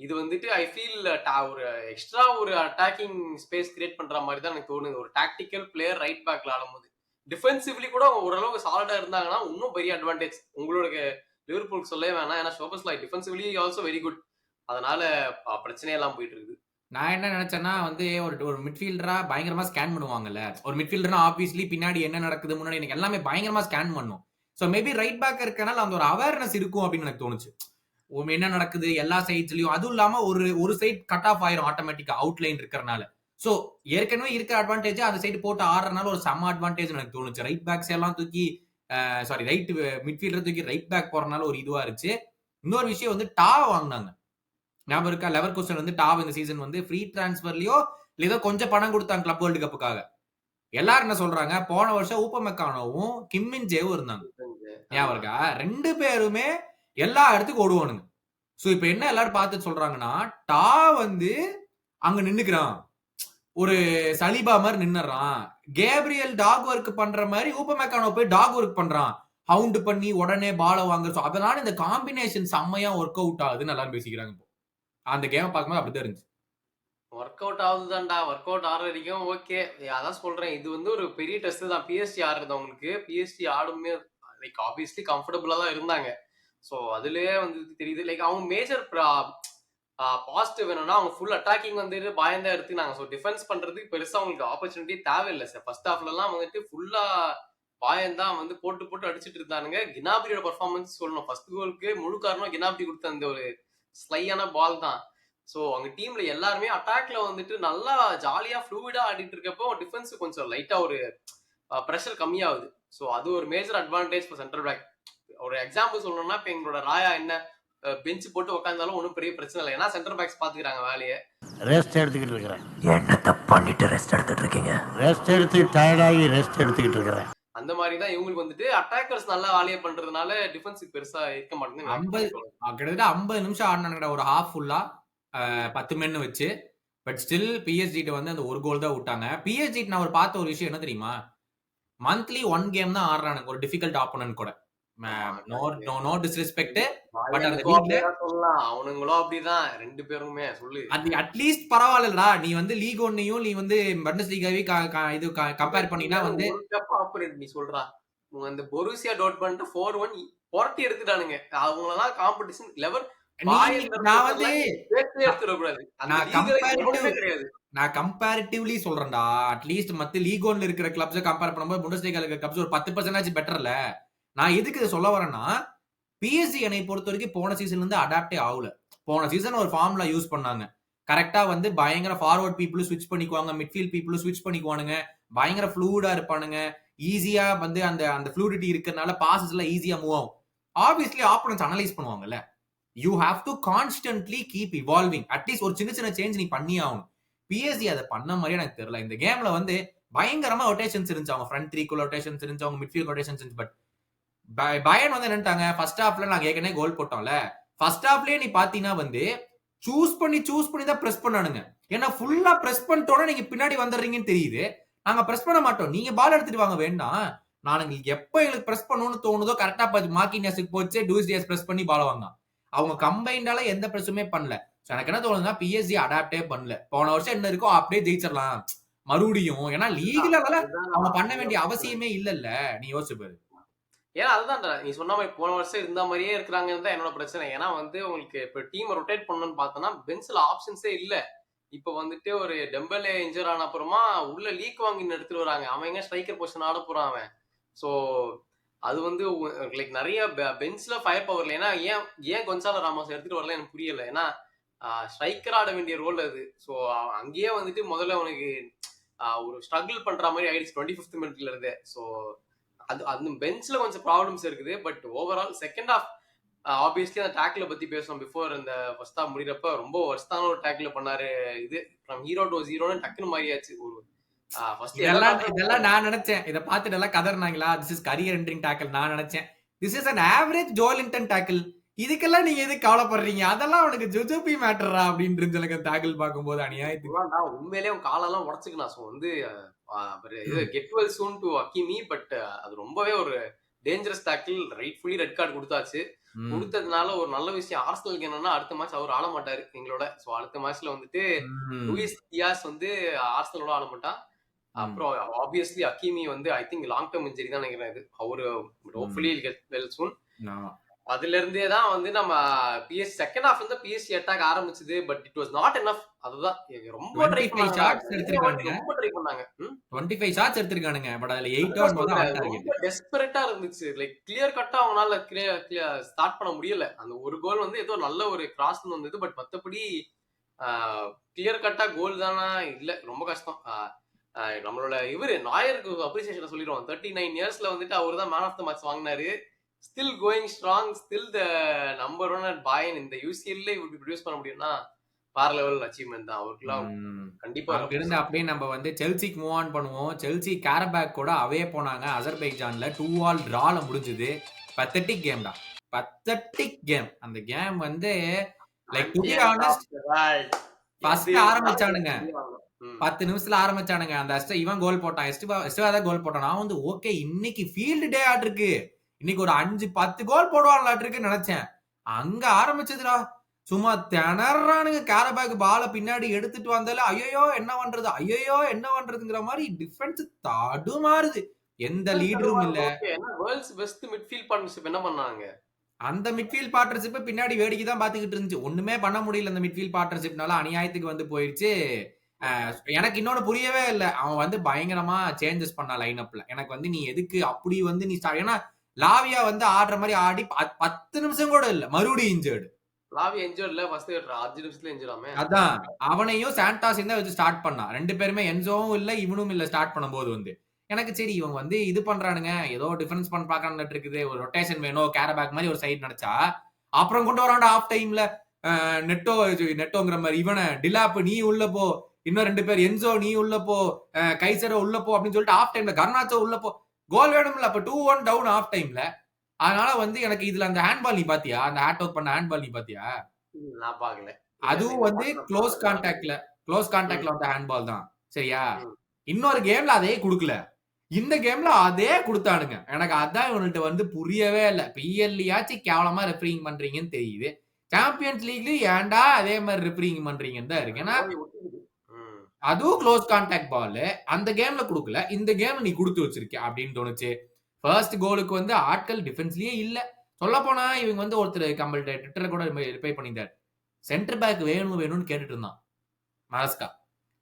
இது வந்துட்டு ஐ ஃபீல் ஒரு எக்ஸ்ட்ரா ஒரு அட்டாக்கிங் ஸ்பேஸ் கிரியேட் பண்ற மாதிரி தான் எனக்கு தோணுது. ஒரு டாக்டிக்கல் பிளேயர் ரைட் பேக்ல ஆடும்போது டிஃபென்சிவ்லி கூட ஓரளவுக்கு சாலிடா இருந்தாங்கன்னா இன்னும் பெரிய அட்வான்டேஜ். உங்களோட லிவர்பூலுக்கு சொல்லவே வேணாம். ஏன்னா ஷோபஸ்லாய் டிஃபென்சிவ்லி ஆல்சோ வெரி குட். அதனால பிரச்சனையெல்லாம் போயிட்டு இருக்குது. நான் என்ன நினைச்சேன்னா வந்து ஒரு மிட்ஃபீல்டரா பயங்கரமா ஸ்கேன் பண்ணுவாங்கல்ல. ஒரு மிட்ஃபீல்டர்னா ஆப்வியஸ்லி பின்னாடி என்ன நடக்குது, முன்னாடி எனக்கு எல்லாமே பயங்கரமா ஸ்கேன் பண்ணும். ஸோ மேபி ரைட் பேக் இருக்கனால அந்த ஒரு அவேர்னஸ் இருக்கும் அப்படின்னு எனக்கு தோணுச்சு. என்ன நடக்குது எல்லா சைட்ஸ்லயும். அதுவும் இல்லாம ஒரு சைட் கட் ஆஃப் ஆயிரும் ஆட்டோமேட்டிக்கா அவுட்லைன் இருக்கிறனால. ஸோ ஏற்கனவே இருக்கிற அட்வான்டேஜ் அந்த சைடு போட்டு ஆடுறதுனால ஒரு செம்ம அட்வான்டேஜ் எனக்கு தோணுச்சு. ரைட் பேக்ஸ் எல்லாம் தூக்கி ரைட் மிட்ஃபீல்டர் தூக்கி ரைட் பேக் போறதுனால ஒரு இதுவா இருந்துச்சு. இன்னொரு விஷயம் வந்து வாங்கினாங்க. ஞாபகம் இருக்கா? லெவர்கூசன் வந்து இந்த சீசன் வந்து ஃப்ரீ டிரான்ஸ்ஃபர்லயோ ஏதோ கொஞ்சம் பணம் கொடுத்தாங்க கிளப் வேர்ல்டு கப்புக்காக. எல்லாரும் என்ன சொல்றாங்க, போன வருஷம் ஊப்பமெக்கானோவும் கிம்மின்ஜேவும் இருந்தாங்க. ஞாபகம் இருக்கா? 2 பேருமே எல்லா இடத்துக்கும் ஓடுவானுங்க. சோ இப்ப என்ன எல்லாரும் பார்த்து சொல்றாங்கன்னா, வந்து அங்க நின்னுக்கிறான், ஒரு சலீபா மாதிரி நின்னுறான். கேப்ரியல் டாக் ஒர்க் பண்ற மாதிரி ஊப்பமெக்கானோ போய் டாக் ஒர்க் பண்றான், ஹவுண்ட் பண்ணி உடனே பால வாங்குற. அதனால இந்த காம்பினேஷன் செம்மையா ஒர்க் அவுட் ஆகுதுன்னு எல்லாரும் பேசிக்கிறாங்க. அந்த கேம் பார்க்கும்போது அப்படிதான் இருந்துச்சு. ஒர்க் அவுட் ஆகுதுதான்டா. ஒர்க் அவுட் ஆடுற வரைக்கும் ஓகே. அதான் சொல்றேன், இது வந்து ஒரு பெரிய டெஸ்ட் தான் பிஎஸ்டி ஆடுறது அவங்களுக்கு. பிஎஸ்டி ஆடுமே லைக் ஆப்வியஸ்லி கம்ஃபர்டபுளா தான் இருந்தாங்க. ஸோ அதுலயே வந்து தெரியுது லைக் அவங்க மேஜர் பாசிட்டிவ் என்னன்னா அவங்க ஃபுல் அட்டாக்கிங் வந்துட்டு பயந்தா எடுத்துனாங்க. ஸோ டிஃபென்ஸ் பண்றதுக்கு பெருசா அவங்களுக்கு ஆப்பர்ச்சுனிட்டி தேவையில்லை சார். ஃபர்ஸ்ட் ஹாஃப்ல எல்லாம் வந்துட்டு ஃபுல்லா பயந்தான் வந்து போட்டு அடிச்சுட்டு இருந்தானுங்க. கினாப்ரியோட பர்ஃபார்மன்ஸ் சொல்லணும். ஃபர்ஸ்ட் கோலுக்கு முழு காரணம் கினாப்ரி கொடுத்த அந்த ஒரு ஸ்லையான பால் தான். ஸோ அவங்க டீம்ல எல்லாருமே அட்டாக்ல வந்துட்டு நல்லா ஜாலியா ஃப்ளூயிடா ஆடிட்டு இருக்கப்போ டிஃபென்ஸ் கொஞ்சம் லைட்டா ஒரு ப்ரெஷர் கம்மியாகுது. ஸோ அது ஒரு major advantage for central back. ஒரு எக்ஸாம்பிள் சொல்லணும்னா இப்போ எங்களோட ராயா என்ன பெஞ்ச் போட்டு உட்காந்தாலும் ஒன்றும் பெரிய பிரச்சனை இல்லை. ஏன்னா சென்டர் பேக்ஸ் பாத்துக்கிறாங்க வேலையை. ரெஸ்ட் எடுத்துக்கிட்டு இருக்கிறேன். என்னத்தை பண்ணிட்டு ரெஸ்ட் எடுத்துட்டு இருக்கீங்க? ரெஸ்ட் எடுத்து டயர்டாகி ரெஸ்ட் எடுத்துக்கிட்டு இருக்கிறேன். அந்த மாதிரி தான் இவங்களுக்கு வந்துட்டு அட்டாக்கர்ஸ் நல்லா வேலையை பண்றதுனால டிஃபென்ஸுக்கு பெருசா இருக்க மாட்டேங்குது. கிட்டத்தட்ட 50 நிமிஷம் ஆடினாங்கடா ஒரு ஹாஃப் ஃபுல்லா 10 மென்னு வச்சு. பட் ஸ்டில் பிஎஸ்ஜி வந்து அந்த ஒரு கோல் தான் விட்டாங்க. பிஎஸ்ஜி நான் பார்த்த ஒரு விஷயம் என்ன தெரியுமா? மந்த்லி 1 கேம் தான் ஆடுறானுங்க ஒரு டிஃபிகல்ட் ஆப்போனன்ட் கூட. No disrespect. பட் அந்த லீக்ல சொல்லலாம் அவனுங்களும் அப்படிதான் 2 பேருமே சொல்லு. அது அட்லீஸ்ட் பரவாயில்லடா. நீ வந்து லீக் 1யும் நீ வந்து பண்டஸ்லீகாவையும் இது கம்பேர் பண்ணீனா வந்து ஆப்போனன்ட் நீ சொல்றா. அந்த பொருசியா டார்ட்மண்ட் 4-1 புரட்டி எடுத்துட்டானுங்க. அவங்களலாம் காம்படிஷன் லெவல் நான் வந்து கிடையாது. நான் கம்பேரிட்டிவ்லி சொல்றேன்டா. அட்லீஸ்ட் மத்த லீக் 1ல இருக்கிற கிளப்ஸை கம்பேர் பண்ணும்போது புண்டஸ்லீகால இருக்கிற கிளப்ஸ் ஒரு 10% பெட்டர்ல. நான் எதுக்கு இதை சொல்ல வரேன்னா, பிஎஸ்ஜி என்னை பொறுத்த வரைக்கும் போன சீசன்ல இருந்து அடாப்டே ஆகல. போன சீசன் ஒரு ஃபார்முலா யூஸ் பண்ணாங்க. கரெக்டா வந்து பயங்கர ஃபார்வர்ட் பீப்புளும் ஸ்விட்ச் பண்ணிக்குவாங்க, மிட்ஃபீல்ட் பீப்புளும் ஸ்விட்ச் பண்ணிக்குவானுங்க, பயங்கர ஃப்ளூயிடா இருப்பானுங்க, ஈஸியா வந்து அந்த அந்த ஃப்ளூயிடிட்டி இருக்கிறதுனால பாசஸ் எல்லாம் ஈஸியா மூவ் ஆகும். ஆப்வியஸ்லி ஆப்போனன்ட்ஸ் அனலைஸ் பண்ணுவாங்கல்ல. You have to constantly keep evolving. At least ஒரு சின்ன சின்ன சேஞ்ச் நீ பண்ணி ஆகணும். பிஎஸ்ஜி அதை பண்ண மாதிரி எனக்கு தெரியல. இந்த கேம்ல வந்து பயங்கரமா ரொட்டேஷன்ஸ் இருந்துச்சு. அவங்க ஃப்ரண்ட் 3 ரொட்டேஷன்ஸ் இருந்துச்சு, அவங்க மிட்ஃபீல்ட் ரொட்டேஷன்ஸ் இருந்துச்சு. பட் பயன் வந்து என்னட்டாங்க, ஃபர்ஸ்ட் ஹாஃப்ல நாங்க ஏற்கனவே கோல் போட்டோம்ல, ஃபர்ஸ்ட் ஹாஃப்லயே நீ பாத்தீங்கன்னா வந்து சூஸ் பண்ணி தான் பிரஸ் பண்ணானுங்க. ஏன்னா ஃபுல்லா பிரஸ் பண்ணிட்டோட நீங்க பின்னாடி வந்துடுறீங்கன்னு தெரியுது. நாங்க பிரஸ் பண்ண மாட்டோம், நீங்க பால் எடுத்துட்டு வாங்க வேண்டாம். நானுங்க எப்ப எங்களுக்கு பிரஸ் பண்ணணும்னு தோணுதோ கரெக்டா மார்க்கினியஸுக்கு போச்சு, டூஸ்டியஸ் பிரஸ் பண்ணி பால் வாங்க. அவங்க கம்பைண்டால எந்த பிரஸுமே பண்ணல. எனக்கு என்ன தோணுதுன்னா பிஎஸ்ஜி அடாப்டே பண்ணல. போன வருஷம் என்ன இருக்கோ அப்படியே ஜெயிச்சிடலாம் மறுபடியும். ஏன்னா லீக்ல அவங்க பண்ண வேண்டிய அவசியமே இல்லல்ல. நீ யோசிச்சு பாரு. ஏன்னா அதுதான் நீ சொன்ன மாதிரி போன வருஷம் இருந்த மாதிரியே இருக்கிறாங்கன்னு தான் என்னோட பிரச்சனை. ஏன்னா வந்து உங்களுக்கு இப்ப டீம் ரொட்டேட் பண்ணணும்னு பார்த்தோம்னா பெஞ்ச்ல ஆப்ஷன்ஸே இல்ல. இப்ப வந்துட்டு ஒரு டெம்பலே இன்ஜர் ஆன அப்புறமா உள்ள லீக் வாங்கி எடுத்துட்டு வராங்க. அவன் எங்க ஸ்ட்ரைக்கர் பொசிஷன் ஆட போறான் அவன். சோ அது வந்து லைக் நிறைய பெஞ்ச்ல ஃபயர் பவர்ல. ஏன்னா ஏன் கொன்சாலோ ராமோஸ் எடுத்துட்டு வரல எனக்கு புரியல. ஏன்னா ஸ்ட்ரைக்கர் ஆட வேண்டிய ரோல் அது. ஸோ அங்கேயே வந்துட்டு முதல்ல உனக்கு ஒரு ஸ்ட்ரகிள் பண்ற மாதிரி ஆயிடுச்சு 25th மினிட்ல இருந்து. ஸோ அது அந்த பெஞ்ச்ல கொஞ்சம் ப்ராப்ளம்ஸ் இருக்குது. But overall second half obviously அந்த டேக்கிள பத்தி பேசணும். பிஃபோர் இந்த ஃபர்ஸ்ட் ஹாஃப் முடிகிறப்ப ரொம்ப வர்ஸ்டான ஒரு டேக்கிள் பண்ணாரு. இது ஃப்ரம் ஹீரோ டு ஜீரோன்னு டக்குன்னு மாறியாச்சு. ஒரு இதெல்லாம் நான் நினைச்சேன். இதை பார்த்துட்டு எல்லாம் கதறினாங்களா, this is career ending tackle. நான் நினைச்சேன் this is an average Joelinton tackle. இதுக்கெல்லாம் நீங்க எதுக்கு கவலைப்படுறீங்க, அதெல்லாம் அவனுக்கு ஜுஜுபி மேட்டரா அப்படின்னு இருந்துச்சு எனக்கு டேக்கிள் பார்க்கும்போது. அநியாயத்துக்கு உண்மையிலேயே அவன் காலெல்லாம் உடச்சுக்கணும். ஸோ வந்து get well soon to Hakimi. But அது ரொம்பவே ஒரு dangerous tackle. Rightfully red card கொடுத்தாச்சு. கொடுத்ததுனால ஒரு நல்ல விஷயம் ஆர்சனலுக்கு என்னன்னா, அடுத்த மேட்ச் அவர் ஆட மாட்டாரு எங்களோட. ஸோ அடுத்த மேட்ச்ல வந்துட்டு லூயிஸ் டியாஸ் வந்து ஆர்சனலோட ஆட மாட்டான். அப்புறம் ஆப்வியஸ்லி அகிமி வந்து I think long term injury தான் நினைக்கிறேன். இது அவரு ஹோப்ஃபுல்லி கெட் வெல் சூன். அதுல இருந்தே தான் வந்து நம்ம பிஎஸ்சி செகண்ட் ஹாஃப் வந்து பிஎஸ்சி அட்டாக் ஆரம்பிச்சது. But it was not enough. அதுதான் ரொம்ப ட்ரை பண்ணாங்க. 25 ஷாட்ஸ் எடுத்துட்டானுங்க. பட் அதுல 8 ஆன் தான் ஆன் டார்கெட். ரொம்ப டெஸ்பரேட்டா இருந்துச்சு. லைக் கிளியர் கட்டா அவனால ஸ்டார்ட் பண்ண முடியல. அந்த ஒரு கோல் வந்து ஏதோ நல்ல ஒரு கிராஸ் வந்தது. பட் மத்தபடி கிளியர் கட்டா கோல் தானா இல்ல, ரொம்ப கஷ்டம். நம்மளோட இவரு நாயருக்கு அப்ரிசியேஷன் சொல்லிடுவோம். 39 இயர்ஸ்ல வந்துட்டு அவர் தான் மேன் ஆஃப் த மேட்ச் வாங்கினாரு. Still going strong, still the number 1 at Bayern. இந்த யூசிஎல்ல இப்படி ப்ரொடியூஸ் பண்ண முடியும்னா வேற லெவல் அச்சீவ்மெண்ட் தான் அவருக்குலாம். கண்டிப்பா இருந்து அப்படியே நம்ம வந்து செல்சிக்கு மூவ் ஆன் பண்ணுவோம். செல்சி கேரபேக் கூட அவே போனாங்க அசர்பைஜான்ல 2-2 டிரால முடிஞ்சது. பத்தட்டிக் கேம் தான், பத்தட்டிக் கேம். அந்த கேம் வந்து like to be honest first ஆரம்பிச்சானுங்க 10 நிமிஷத்துல ஆரம்பிச்சானுங்க. அந்த இவன் கோல் போட்டான், எஸ்டிவா தான் கோல் போட்டான். நான் வந்து ஓகே இன்னைக்கு ஃபீல்டு டே ஆட் இருக்கு, இன்னைக்கு ஒரு 5-10 கோல் போடுவாங்களாட்டிருக்குன்னு நினைச்சேன். அங்க ஆரம்பிச்சதுடா சும்மா திணறானுங்க. கேரபேக் பால பின்னாடி எடுத்துட்டு வந்தால ஐயோ என்ன பண்றதுங்கிற மாதிரி டிஃபென்ஸ் தடுமாறுது. எந்த லீடரும் இல்ல. வேர்ல்ட்ஸ் பெஸ்ட் மிட்ஃபீல்ட் பார்ட்னர்ஷிப் என்ன பண்ணாங்க? அந்த மிட்ஃபீல்ட் பார்ட்னர்ஷிப் பின்னாடி வேடிக்கை தான் பாத்துக்கிட்டு இருந்துச்சு. ஒண்ணுமே பண்ண முடியல. அந்த மிட்ஃபீல்ட் பார்ட்னர்ஷிப்னால அநியாயத்துக்கு வந்து போயிடுச்சு. எனக்கு இன்னொன்னு புரியவே இல்லை. அவன் வந்து பயங்கரமா சேஞ்சஸ் பண்ண லைனப்ல. எனக்கு வந்து நீ எதுக்கு அப்படி வந்து நீ ஏன்னா லாவியா வந்து ஆடுற மாதிரி ஆடி 10 நிமிஷம் கூட இல்ல மறுபடியும் இன்ஜர்டு. லாவியா இன்ஜர்ட்ல ஃபர்ஸ்ட் 5 நிமிஷத்துல இன்ஜராமே. அதான் அவனையும் சாண்டாஸையும் தான் வச்சு ஸ்டார்ட் பண்ணா. 2 பேருமே என்சோவும் இல்ல இவனும் இல்ல ஸ்டார்ட் பண்ணும்போது வந்து எனக்கு சரி இவங்க வந்து இது பண்றானுங்க, ஏதோ டிஃபரன்ஸ் பண்ண பாக்கான்னு இருக்குது, ஒரு ரொட்டேஷன் வேணும் கேரபேக் மாதிரி ஒரு சைடு நினைச்சா அப்புறம் கொண்டு வரான்டா ஆஃப் டைம்ல நெட்டோங்கிற மாதிரி இவனை டிலாப் நீ உள்ள போ, இன்னும் 2 பேர் என்சோ நீ உள்ள போ, கைசரோ உள்ள போ அப்படின்னு சொல்லிட்டு ஆஃப் டைம்ல கர்னாச்சோ உள்ள போ. கோல் வேணும்ல. அப்ப 2-1 டவுன் ஆஃப் டைம்ல. அதனால வந்து எனக்கு இதுல அந்த ஹேண்ட்பால் நீ பாத்தியா? அந்த ஹேட் அவுட் பண்ண ஹேண்ட்பால் நீ பாத்தியா? நான் பாக்கல. அதுவும் வந்து க்ளோஸ் கான்டாக்ட்ல க்ளோஸ் கான்டாக்ட்ல வந்த ஹேண்ட்பால் தான். சரியா? ம். இன்னொரு கேம்ல அதே குடுக்கல. இந்த கேம்ல அதே குடுத்தானுங்க. எனக்கு அதான் இவனுட்ட வந்து புரியவே இல்ல. பிஎல்லியாச்சும் கேவலமா ரெஃபரிங் பண்றீங்கன்னு தெரியுது. சாம்பியன்ஸ் லீக்லயும் ஏன்டா அதே மாரி ரெஃபரிங் பண்றீங்கன்னு தான் இருக்கு. ஏன்னா நோய் ஒட்டுக்குது. ம். அதுவும் க்ளோஸ் கான்டாக்ட் பால். அந்த கேம்ல குடுக்கல. இந்த கேம்ல நீ குடுத்து வச்சிருக்க அப்படின்னு தோணுச்சு. ஃபர்ஸ்ட் கோலுக்கு வந்து ஆட்கள் டிஃபென்ஸ்லயே இல்ல. சொல்லப்போனா இவங்க வந்து ஒருத்தர் கம்பல்ட்ட ட்விட்டர்ல கூட ரிப்ளை பண்ணியிருந்தாரு. சென்டர் பேக் வேணும்னு கேட்டுட்டு இருந்தான். மரஸ்கா.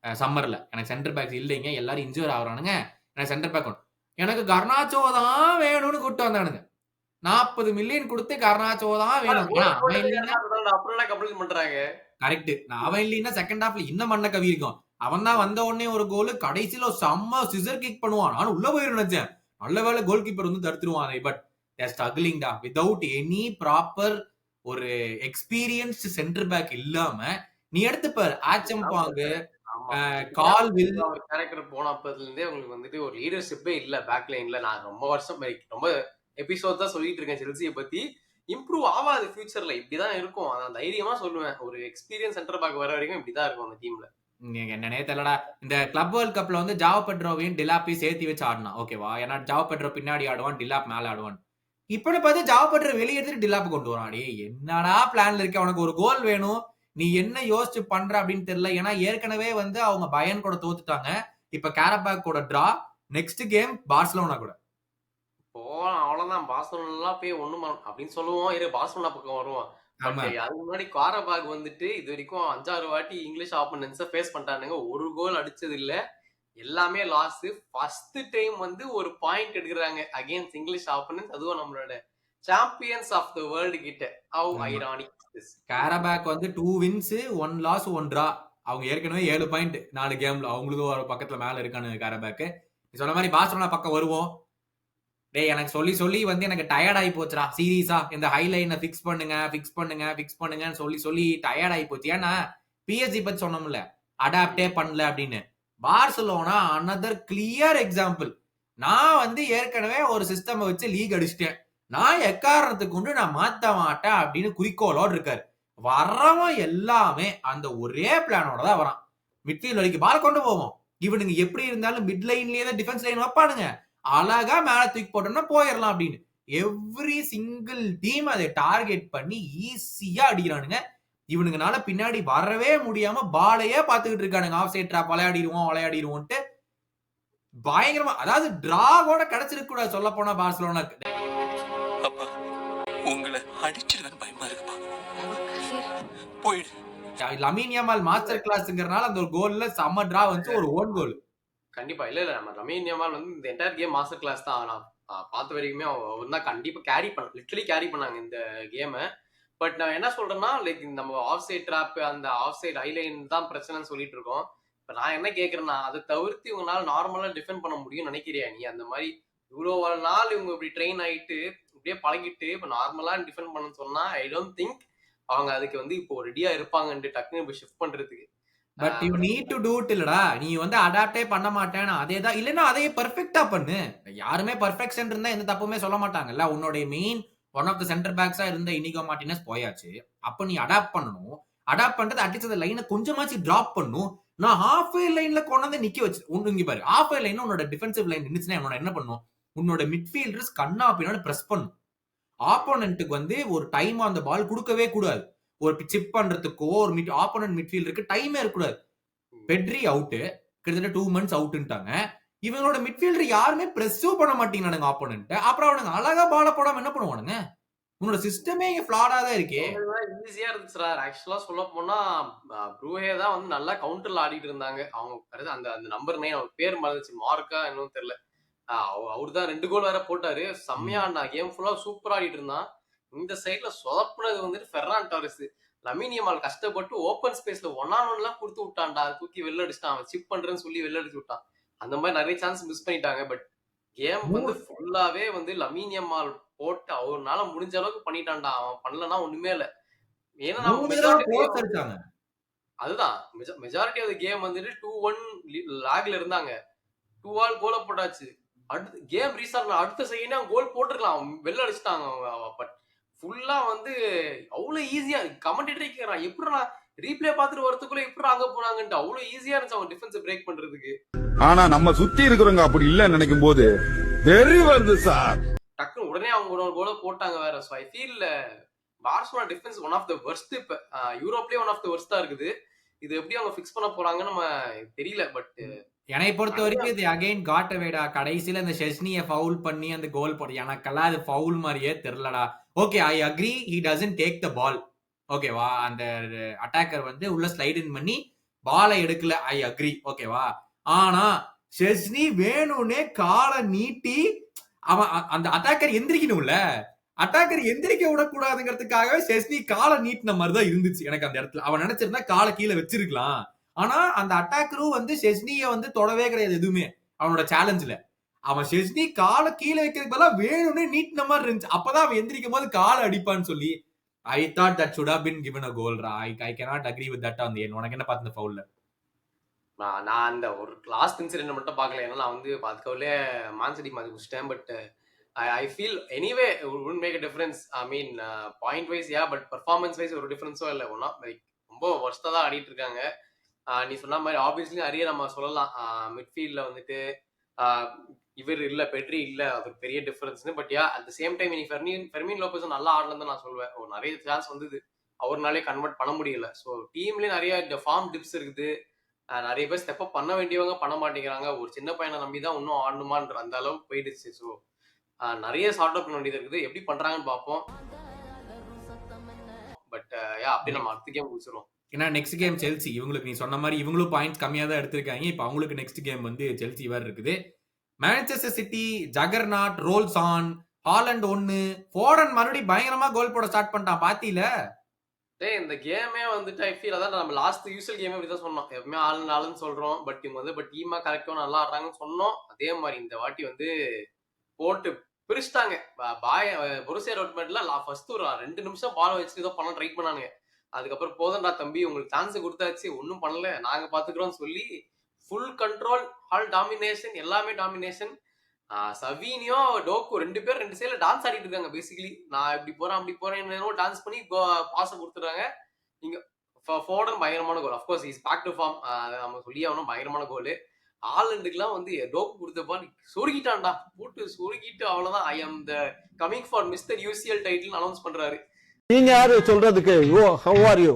சம்மர்ல. எனக்கு சென்டர் பேக் இல்லைங்க. எல்லாரும் இன்ஜூர் ஆகுறானுங்க. எனக்கு சென்டர் பேக் வேணும். எனக்கு கர்னாச்சோ தான் வேணும்னு கூட்டு வந்தானுங்க. 40 மில்லியன் குடுத்து கர்னாச்சோ தான் வேணும். ஏன்னா கோல் அவன் போட்டது இல்லைன்னா அப்புறம் என்ன கம்ப்ளைண்ட் பண்றாங்க? கரெக்ட். அவன் இல்லைன்னா செகண்ட் ஹாஃப்ல இன்னும் மண்ண கவி இருக்கும். அவன் தான் வந்த உடனே ஒரு கோல் கடைசியில ஒரு செம்ம சிசர் கிக் பண்ணுவான். நானும் உள்ள போயிரும் நினைச்சேன். நல்ல வேளை கோல் கீப்பர் வந்து தடுத்துருவான் அதை. பட் தேர் ஸ்ட்ரகிளிங் டா வித்அவுட் எனி ப்ராப்பர் ஒரு எக்ஸ்பீரியன்ஸ்ட் சென்டர் பேக் இல்லாம நீ எடுத்து பாரு ஆச்சம்பாங்கு ஆமா. கால்வில் ஒரு கேரக்டர் போனப்பதுல இருந்தே உங்களுக்கு வந்துட்டு ஒரு லீடர்ஷிப்பே இல்ல பேக் லைன்ல. நான் ரொம்ப வருஷம் ரொம்ப எபிசோட் தான் சொல்லிட்டு இருக்கேன் செல்சியை பத்தி. இம்ப்ரூவ் ஆகாது ஃபியூச்சர்ல. இப்படிதான் இருக்கும். நான் தைரியமா சொல்லுவேன். ஒரு எக்ஸ்பீரியன்ஸ் சென்டர் பேக் வர வரைக்கும் இப்படிதான் இருக்கும் அந்த டீம்ல. என்னன்னே தெரியலடா. இந்த கிளப் வேர்ல்ட் கப்ல வந்து ஜாவோ பெட்ரோவையும் டிலாப்பையும் சேர்த்து வச்சு ஆடினான். ஓகேவா? ஏன்னா ஜாவோ பெட்ரோ பின்னாடி ஆடுவான், டிலாப் மேல ஆடுவான். இப்பன்னு பார்த்து ஜாவோ பெட்ரோ வெளியே எடுத்துட்டு டிலாப் கொண்டு வரான். டேய் என்னடா பிளான்ல இருக்க? உனக்கு ஒரு கோல் வேணும். நீ என்ன யோசிச்சு பண்ற அப்படின்னு தெரியல. ஏன்னா ஏற்கனவே வந்து அவங்க பயன் கூட தோத்துட்டாங்க. இப்ப கேரபாக் கூட டிரா. நெக்ஸ்ட் கேம் பார்சலோனா கூட. போலாம் அவ்வளவுதான். பார்சலோனா போய் ஒண்ணும் அப்படின்னு சொல்லுவோம். இரு பார்சலோனா பக்கம் வருவோம். பட் அதுக்கு முன்னாடி காரபாக் வந்துட்டு இது வரைக்கும் 5-6 வாட்டி இங்கிலீஷ் ஆப்போனன்ட்ஸை ஃபேஸ் பண்ணிட்டானுங்க. ஒரு கோல் அடிச்சது இல்ல. எல்லாமே லாஸ். ஃபர்ஸ்ட் டைம் வந்து ஒரு பாயிண்ட் எடுக்கிறாங்க அகைன்ஸ்ட் இங்கிலீஷ் ஆப்போனன்ட்ஸ். அதுவும் நம்மளோட சாம்பியன்ஸ் ஆஃப் தி வேர்ல்ட் கிட்ட. How ironic this. கேரபாக் வந்து 2 வின்ஸ் 1 லாஸ் 1 டிரா. அவங்க ஏற்கனவே 7 பாயிண்ட் 4 கேம்ல. அவங்களுக்கு ஒரு பக்கத்துல மேல இருக்கானு கேரபாக். நீ சொன்ன மாதிரி பார்சலோனா பக்கம் வருவோம். டேய் எனக்கு சொல்லி வந்து எனக்கு டயர்ட் ஆகி போச்சுடா. சீரியஸா இந்த ஹைலைனை ஃபிக்ஸ் பண்ணுங்கன்னு சொல்லி டயர்ட் ஆகி போச்சு. ஏன்னா பிஎஸ்ஜி பத்தி சொன்னோம்ல அடாப்டே பண்ணல அப்படின்னு. Barcelona another clear example. நான் வந்து ஏற்கனவே ஒரு சிஸ்டம் வச்சு லீக் அடிச்சிட்டேன். நான் எக்காரணத்துக்கு கொண்டு நான் மாத்த மாட்டேன் அப்படின்னு குறிக்கோளோடு இருக்காரு. வரவன் எல்லாமே அந்த ஒரே பிளானோட தான் வரான். மிட்ஃபீல்ட் வரைக்கும் பால் கொண்டு போவோம். இவனுங்க எப்படி இருந்தாலும் மிட் லைன்லயே தான் டிஃபென்ஸ் லைன் வைப்பானுங்க. அழகா மேல தூக்கி போட்டோம்னா போயிடலாம் அப்படின்னு. எவ்ரி சிங்கிள் டீம் அதை டார்கெட் பண்ணி ஈஸியா அடிக்கிறானுங்க. இவனுங்கனால பின்னாடி வரவே முடியாம பாலையே பாத்துக்கிட்டு இருக்கானுங்க. ஆஃப் சைட் ட்ராப் விளையாடிடுவோம்ட்டு பயங்கரமா. அதாவது டிரா கூட கிடைச்சிருக்க கூடாது சொல்ல போனா பார்சலோனாக்கு. அப்பா உங்களை அடிச்சிடுவேன் பயமா இருக்குப்பா. போயிடு. லமீன் யமால் மாஸ்டர் கிளாஸ்ங்கறனால அந்த ஒரு கோல்ல செம்ம டிரா வந்து ஒரு ஓன் கோல். கண்டிப்பா. இல்ல நம்ம லமீன் யமால் வந்து இந்த என்டையர் கேம் மாஸ்டர் கிளாஸ் தான். நான் பார்த்த வரைக்குமே அவன் தான் கண்டிப்பா லிட்டரலி கேரி பண்ணாங்க இந்த கேம. பட் நான் என்ன சொல்றேன்னா லைக் நம்ம ஆஃப் சைட் ட்ராப் அந்த ஆஃப் சைட் ஐலைன் தான் பிரச்சனைன்னு சொல்லிட்டு இருக்கோம். இப்ப நான் என்ன கேக்குறேன்னா அதை தவிர்த்து இவங்களால நார்மலா டிஃபெண்ட் பண்ண முடியும்னு நினைக்கிறியா நீ? அந்த மாதிரி இவ்வளவு நாள் இவங்க இப்படி ட்ரெயின் ஆயிட்டு இப்படியே பழகிட்டு இப்ப நார்மலா டிஃபெண்ட் பண்ண சொன்னா ஐ டோன்ட் திங்க் அவங்க அதுக்கு வந்து இப்போ ரெடியா இருப்பாங்கன்ட்டு டக்குன்னு இப்ப ஷிஃப்ட் பண்றதுக்கு. But you need to do it இல்லடா. நீ வந்து அடாப்டே பண்ண மாட்டேன்னு அதேதான். இல்லைன்னா அதையே பெர்ஃபெக்டா பண்ணு. யாருமே பெர்ஃபெக்ஷன் இருந்தா எந்த தப்புமே சொல்ல மாட்டாங்கல்ல. உன்னோட main one of the centre பேக்ஸா இருந்த இனிகோ மார்டினஸ் போயாச்சு. அப்ப நீ அடாப்ட் பண்ணணும். அடாப்ட் பண்றது அட்லீஸ்ட் அந்த லைனை கொஞ்சமாச்சு டிராப் பண்ணும். நான் ஹாஃப் வே லைன்ல கொண்டாந்து நிக்க வச்சு இங்க பாரு. ஹாஃப் வே லைன் உன்னோட டிஃபென்சிவ் லைன் நின்னுச்சுன்னா உன்னோட என்ன பண்ணும்? உன்னோட மிட்ஃபீல்டர்ஸ் கண்ணா பின்னாடி பிரஸ் பண்ணும். ஆப்போனன்ட்டுக்கு வந்து ஒரு டைம் அந்த பால் கொடுக்கவே கூடாது. ஒரு சிப் பண்றதுக்கோ ஒரு ஆப்போனன்ட் மிட்ஃபீல்டருக்கு டைமே இருக்கக்கூடாது. பெட்ரி அவுட், கிட்டத்தட்ட 2 months அவுட்ன்ட்டாங்க. இவங்களோட மிட்ஃபீல்டர் யாருமே பிரஸ்ஸும் பண்ண மாட்டீங்கன்னானுங்க ஆப்போனன்ட். அப்புறம் அவனுங்க அழகா பால போடாம என்ன பண்ணுவானுங்க? உன்னோட சிஸ்டமே இங்க ஃபிளாடா தான் இருக்கே. ஈஸியா இருந்துச்சு சார். ஆக்சுவலா சொல்ல போனா ப்ரூஹே தான் வந்து நல்லா கவுண்டர்ல ஆடிட்டு இருந்தாங்க. அவங்க அந்த அந்த நம்பர் 9 அவர் பேர் மறந்துச்சு. மார்க்கா என்னன்னு தெரியல. அவர் தான் 2 கோல் வேற போட்டாரு. செம்மையா கேம் ஃபுல்லா சூப்பரா ஆடிட்டு இருந்தான். இந்த சைட்ல சொதப்புனது வந்துட்டு ஃபெர்ரான் டாரஸ். லமீன் யமால் கஷ்டப்பட்டு ஓப்பன் ஸ்பேஸ்ல 1-on-1 எல்லாம் கொடுத்து விட்டான்டா. தூக்கி வெளில அடிச்சிட்டான். அவன் சிப் பண்றேன்னு சொல்லி வெளில அடிச்சு விட்டான். அந்த மாதிரி நிறைய சான்ஸ் மிஸ் பண்ணிட்டாங்க. பட் கேம் வந்து ஃபுல்லாவே வந்து லமீன் யமால் போட்டு அவனால முடிஞ்ச அளவுக்கு பண்ணிட்டான்டா. அவன் பண்ணலன்னா ஒண்ணுமே இல்ல. ஏன்னா அதுதான் மெஜாரிட்டி ஆஃப் தி கேம் வந்துட்டு 2-1 லாக்ல இருந்தாங்க. 2-all கோல போட்டாச்சு. அடுத்து கேம் ரீஸ்டார்ட் அடுத்த செகண்டே கோல் போட்டுருக்கலாம். வெளில அடிச்சிட்டாங்க அவங்க. பட் ஃபுல்லா வந்து அவ்வளவு ஈஸியா கமெண்டேட்டரே கேக்குறான். எப்படிடா ரீப்ளே பார்த்துட்டு வரதுக்குள்ள எப்படி அங்க போனாங்கன்ட்டு அவ்வளவு ஈஸியா இருந்துச்சு அவங்க டிஃபென்ஸ் பிரேக் பண்றதுக்கு. ஆனா நம்ம சுத்தி இருக்கிறவங்க அப்படி இல்லன்னு நினைக்கும் போது வெறி வருது சார். டக்குனு உடனே அவங்க ஒரு கோல போட்டாங்க வேற. So I feel Barcelona defence one of the worst. இப்ப யூரோப்லயே ஒன் ஆஃப் த வர்ஸ்டா இருக்குது. இது எப்படி அவங்க ஃபிக்ஸ் பண்ண போறாங்கன்னு நம்ம தெரியல. பட் என்னை பொறுத்த வரைக்கும் இது அகைன் காட் அவேடா. கடைசியில அந்த ஷெஸ்னியை ஃபவுல் பண்ணி அந்த கோல் போட எனக்கெல்லாம் அது ஃபவுல் மாதிரியே தெரியலடா. Okay, I agree, he doesn't take the ball. ஓகேவா, அந்த அட்டாக்கர் வந்து உள்ள ஸ்லைட் இன் பண்ணி பாலை எடுக்கல, ஐ அக்ரி. ஓகேவா, ஆனா ஷெஸ்னி வேணும்னே காலை நீட்டி அவன் அந்த அட்டாக்கர் எந்திரிக்கணும்ல, அட்டாக்கர் எந்திரிக்க விடக்கூடாதுங்கிறதுக்காகவே ஷெஸ்னி காலை நீட்டின மாதிரிதான் இருந்துச்சு எனக்கு அந்த இடத்துல. அவன் நினைச்சிருந்தா காலை கீழே வச்சிருக்கலாம். ஆனா அந்த அட்டாக்கரும் வந்து ஷெஸ்னிய வந்து தொடவே கிடையாது எதுவுமே அவனோட சேலஞ்சில. அவன் ஷெஸ்னி காலை கீழே வைக்கிறதுக்கு பதிலா வேணும்னே நீட்டின மாதிரி இருந்துச்சு. அப்பதான் அவன் எந்திரிக்கும் போது காலை அடிப்பான்னு சொல்லி I thought that should have been given a goal. I cannot agree with that on the end. உனக்கு என்ன பார்த்த இந்த ஃபவுல்ல? நான் அந்த ஒரு லாஸ்ட் இன்சிடென்ட் மட்டும் பார்க்கல. ஏன்னா நான் வந்து அதுக்கவலே மான் சிட்டி மாதிரி முடிச்சிட்டேன். But I feel anyway would make a difference. I mean point wise but performance wise ஒரு டிஃபரன்ஸோ இல்லை. ஒன்னா லைக் ரொம்ப வருஷத்தா தான் ஆடிட்டு இருக்காங்க. நீ சொன்ன மாதிரி ஆப்வியஸ்லி நிறைய நம்ம சொல்லலாம். மிட்ஃபீல்ட்ல வந்துட்டு இவர் இல்ல, பெட்ரி இல்ல, அது பெரிய டிஃபரன்ஸ்னு. But at the same time இன்னைக்கு ஃபெர்மின் லோபஸும் நல்லா ஆடலன்னு நான் சொல்வேன். நிறைய சான்ஸ் வந்தது, அவர்னாலே கன்வெர்ட் பண்ண முடியல. ஸோ டீம்லயே நிறைய ஃபார்ம் டிப்ஸ் இருக்குது. நிறைய பேர் ஸ்டெப் அப் பண்ண வேண்டியவங்க பண்ண மாட்டேங்கிறாங்க. ஒரு சின்ன பையனை நம்பி தான் இன்னும் ஆடணுமான்ற அந்த அளவுக்கு போயிடுச்சு. ஸோ நிறைய சார்ட் அவுட் பண்ண வேண்டியது இருக்குது. எப்படி பண்றாங்கன்னு பார்ப்போம். பட் அப்படி நம்ம அடுத்த கேம் முடிச்சிடும். ஏன்னா நெக்ஸ்ட் கேம் செல்சி. இவங்களுக்கு நீ சொன்ன மாதிரி இவங்களும் பாயிண்ட்ஸ் கம்மியா தான் எடுத்திருக்காங்க. இப்போ அவங்களுக்கு நெக்ஸ்ட் கேம் வந்து செல்சி வேற இருக்குது. Manchester City juggernaut rolls on. Haaland 1, Foden மறுபடியும் பயங்கரமா கோல் போட ஸ்டார்ட் பண்ணிட்டான், பாத்தீல? இந்த கேமே வந்துட்டு ஐ ஃபீல் அதான் நம்ம லாஸ்ட் யூசுவல் கேமே இப்படிதான் சொன்னோம். எப்பவுமே ஆளுன்னு சொல்றோம். பட் இவங்க வந்து பட் டீமா கரெக்டா நல்லா ஆடுறாங்கன்னு சொன்னோம். அதே மாதிரி இந்த வாட்டி வந்து போட்டு பிரிச்சுட்டாங்க. பொருசியா டார்ட்மண்ட்ல ஃபர்ஸ்ட் ஒரு 2 நிமிஷம் பால் வச்சுட்டு ஏதோ பண்ண ட்ரை பண்ணானுங்க. அதுக்கப்புறம் போதண்டா தம்பி, உங்களுக்கு சான்ஸ் கொடுத்தாச்சு, ஒன்னும் பண்ணல, நாங்க பாத்துக்கிறோம் சொல்லி ஃபுல் கண்ட்ரோல், ஆல் டாமினேஷன், எல்லாமே டாமினேஷன். சவீனியோ டோக்கு 2 பேர் 2 சைடுல டான்ஸ் ஆடிட்டு இருக்காங்க. பேசிக்கலி நான் இப்படி போறேன் அப்படி போறேன் டான்ஸ் பண்ணி பாஸ் கொடுத்துறாங்க. இங்க ஃபோர்டன் பயங்கரமான goal. Of course is back to form, நம்ம சொல்லி ஆகணும். பயங்கரமான கோல். ஆலண்டுக்குலாம் வந்து டோக்கு கொடுத்த பால் சொருகிட்டான்டா, போட்டு சொருகிட்டு அவ்வளவுதான். I am the coming for mister UCL title announce பண்றாரு. நீங்க யாரு சொல்றதுக்கு? how are you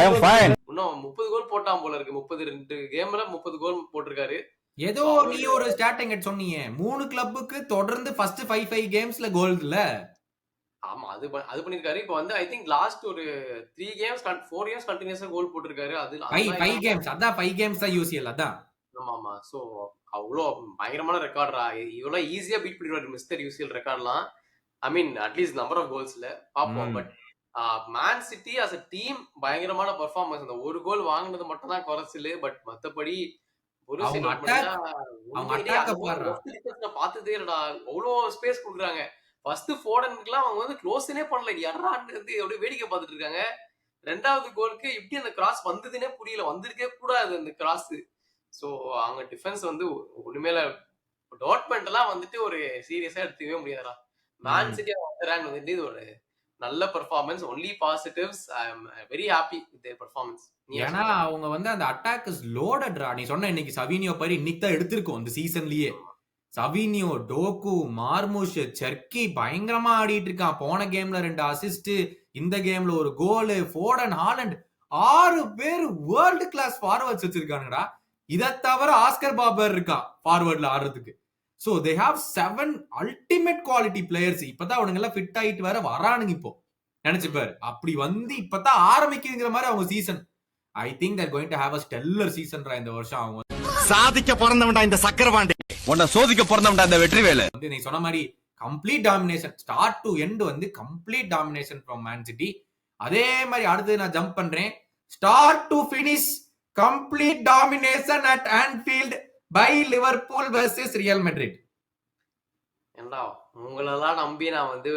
I am fine. இன்னும் 30 கோல் போட்டான் போல இருக்கு. 32 கேம்ல 30 கோல் போட்டிருக்காரு. ஏதோ நீ ஒரு ஸ்டார்டிங் சொன்னீங்க 3 கிளப்புக்கு தொடர்ந்து ஃபர்ஸ்ட் 5 கேம்ஸ்ல கோல் இல்ல. ஆமா, அது பண்ணிருக்காரு. இப்போ வந்து ஐ திங்க் லாஸ்ட் ஒரு 3 கேம்ஸ் 4 கேம்ஸ் கண்டினியூஸா கோல் போட்டிருக்காரு. அது 5 கேம்ஸ், அதான் 5 கேம்ஸ் தான் யூசிஎல். அதான் ஆமா. சோ அவ்வளோ பயங்கரமான ரெக்கார்ட்ரா. இவ்வளவு ஈஸியா பீட் பண்ணிடுவாரு மிஸ்டர் யூசிஎல் ரெக்கார்ட்லாம். I mean at least number of கோல்ஸ்ல பாப்போம். But Man City as a team பயங்கரமான பெர்ஃபார்மன்ஸ். அந்த ஒரு கோல் வாங்குனது மட்டும் தான் குறைச்சல். பட் மத்தபடி பார்த்ததே இல்லடா. அவ்வளோ ஸ்பேஸ் கொடுக்குறாங்க. ஃபர்ஸ்ட் ஃபோர்டனுக்குலாம் அவங்க வந்து க்ளோஸ்னே பண்ணல. யாரான்னு அப்படியே வேடிக்கை பார்த்துட்டு இருக்காங்க. 2வது கோலுக்கு எப்படி அந்த கிராஸ் வந்ததுன்னே புரியல. வந்திருக்கே கூடாது அந்த கிராஸ். ஸோ அவங்க டிஃபென்ஸ் வந்து ஒண்ணுமேல. டாட்மெண்ட் எல்லாம் வந்துட்டு ஒரு சீரியஸா எடுத்துக்கவே முடியாதுடா. மேன் சிட்டி வந்துட்டு இது ஒரு நல்ல performance. Only positives. I am very happy with their performance. ஏன்னா அவங்க வந்து அந்த அட்டாக் இஸ் லோடட்ரா. நீ சொன்ன இன்னைக்கு சவீனியோ பாரு, இன்னைக்கு தான் எடுத்திருக்கோம் இந்த சீசன்லயே. சவீனியோ, டோக்கு, மார்முஷ், செர்கி பயங்கரமா ஆடிட்டு இருக்கான். போன கேம்ல 2 அசிஸ்ட், இந்த கேம்ல ஒரு கோல். ஃபோர்டன், ஹாலண்ட் 6 பேர் வேர்ல்டு கிளாஸ் ஃபார்வர்ட்ஸ் வச்சிருக்கானுங்கடா. இதை தவிர ஆஸ்கர் பாபர் இருக்கான் ஃபார்வர்ட்ல ஆடுறதுக்கு. So they have 7 ultimate quality players. இப்பதான் அவனுங்க எல்லாம் ஃபிட் ஆயிட்டு வேற வரானுங்க. இப்போ நினைச்சு பாரு, அப்படி வந்து இப்பதான் ஆரம்பிக்குதுங்கிற மாதிரி அவங்க season. I think they are going to have a stellar சீசன்ரா இந்த வருஷம். அவங்க சாதிக்க பிறந்தவன்டா இந்த சக்கரவாண்டி, உன்னை சோதிக்க பிறந்தவன்டா இந்த வெற்றிவேலு. வந்து நீ சொன்ன மாதிரி complete domination, start to end வந்து complete domination from Man City. அதே மாதிரி அடுத்து நான் ஜம்ப் பண்றேன். Start to finish complete domination at Anfield by Liverpool versus Real Madrid. ஏண்டா உங்களெல்லாம் நம்பி நான் வந்து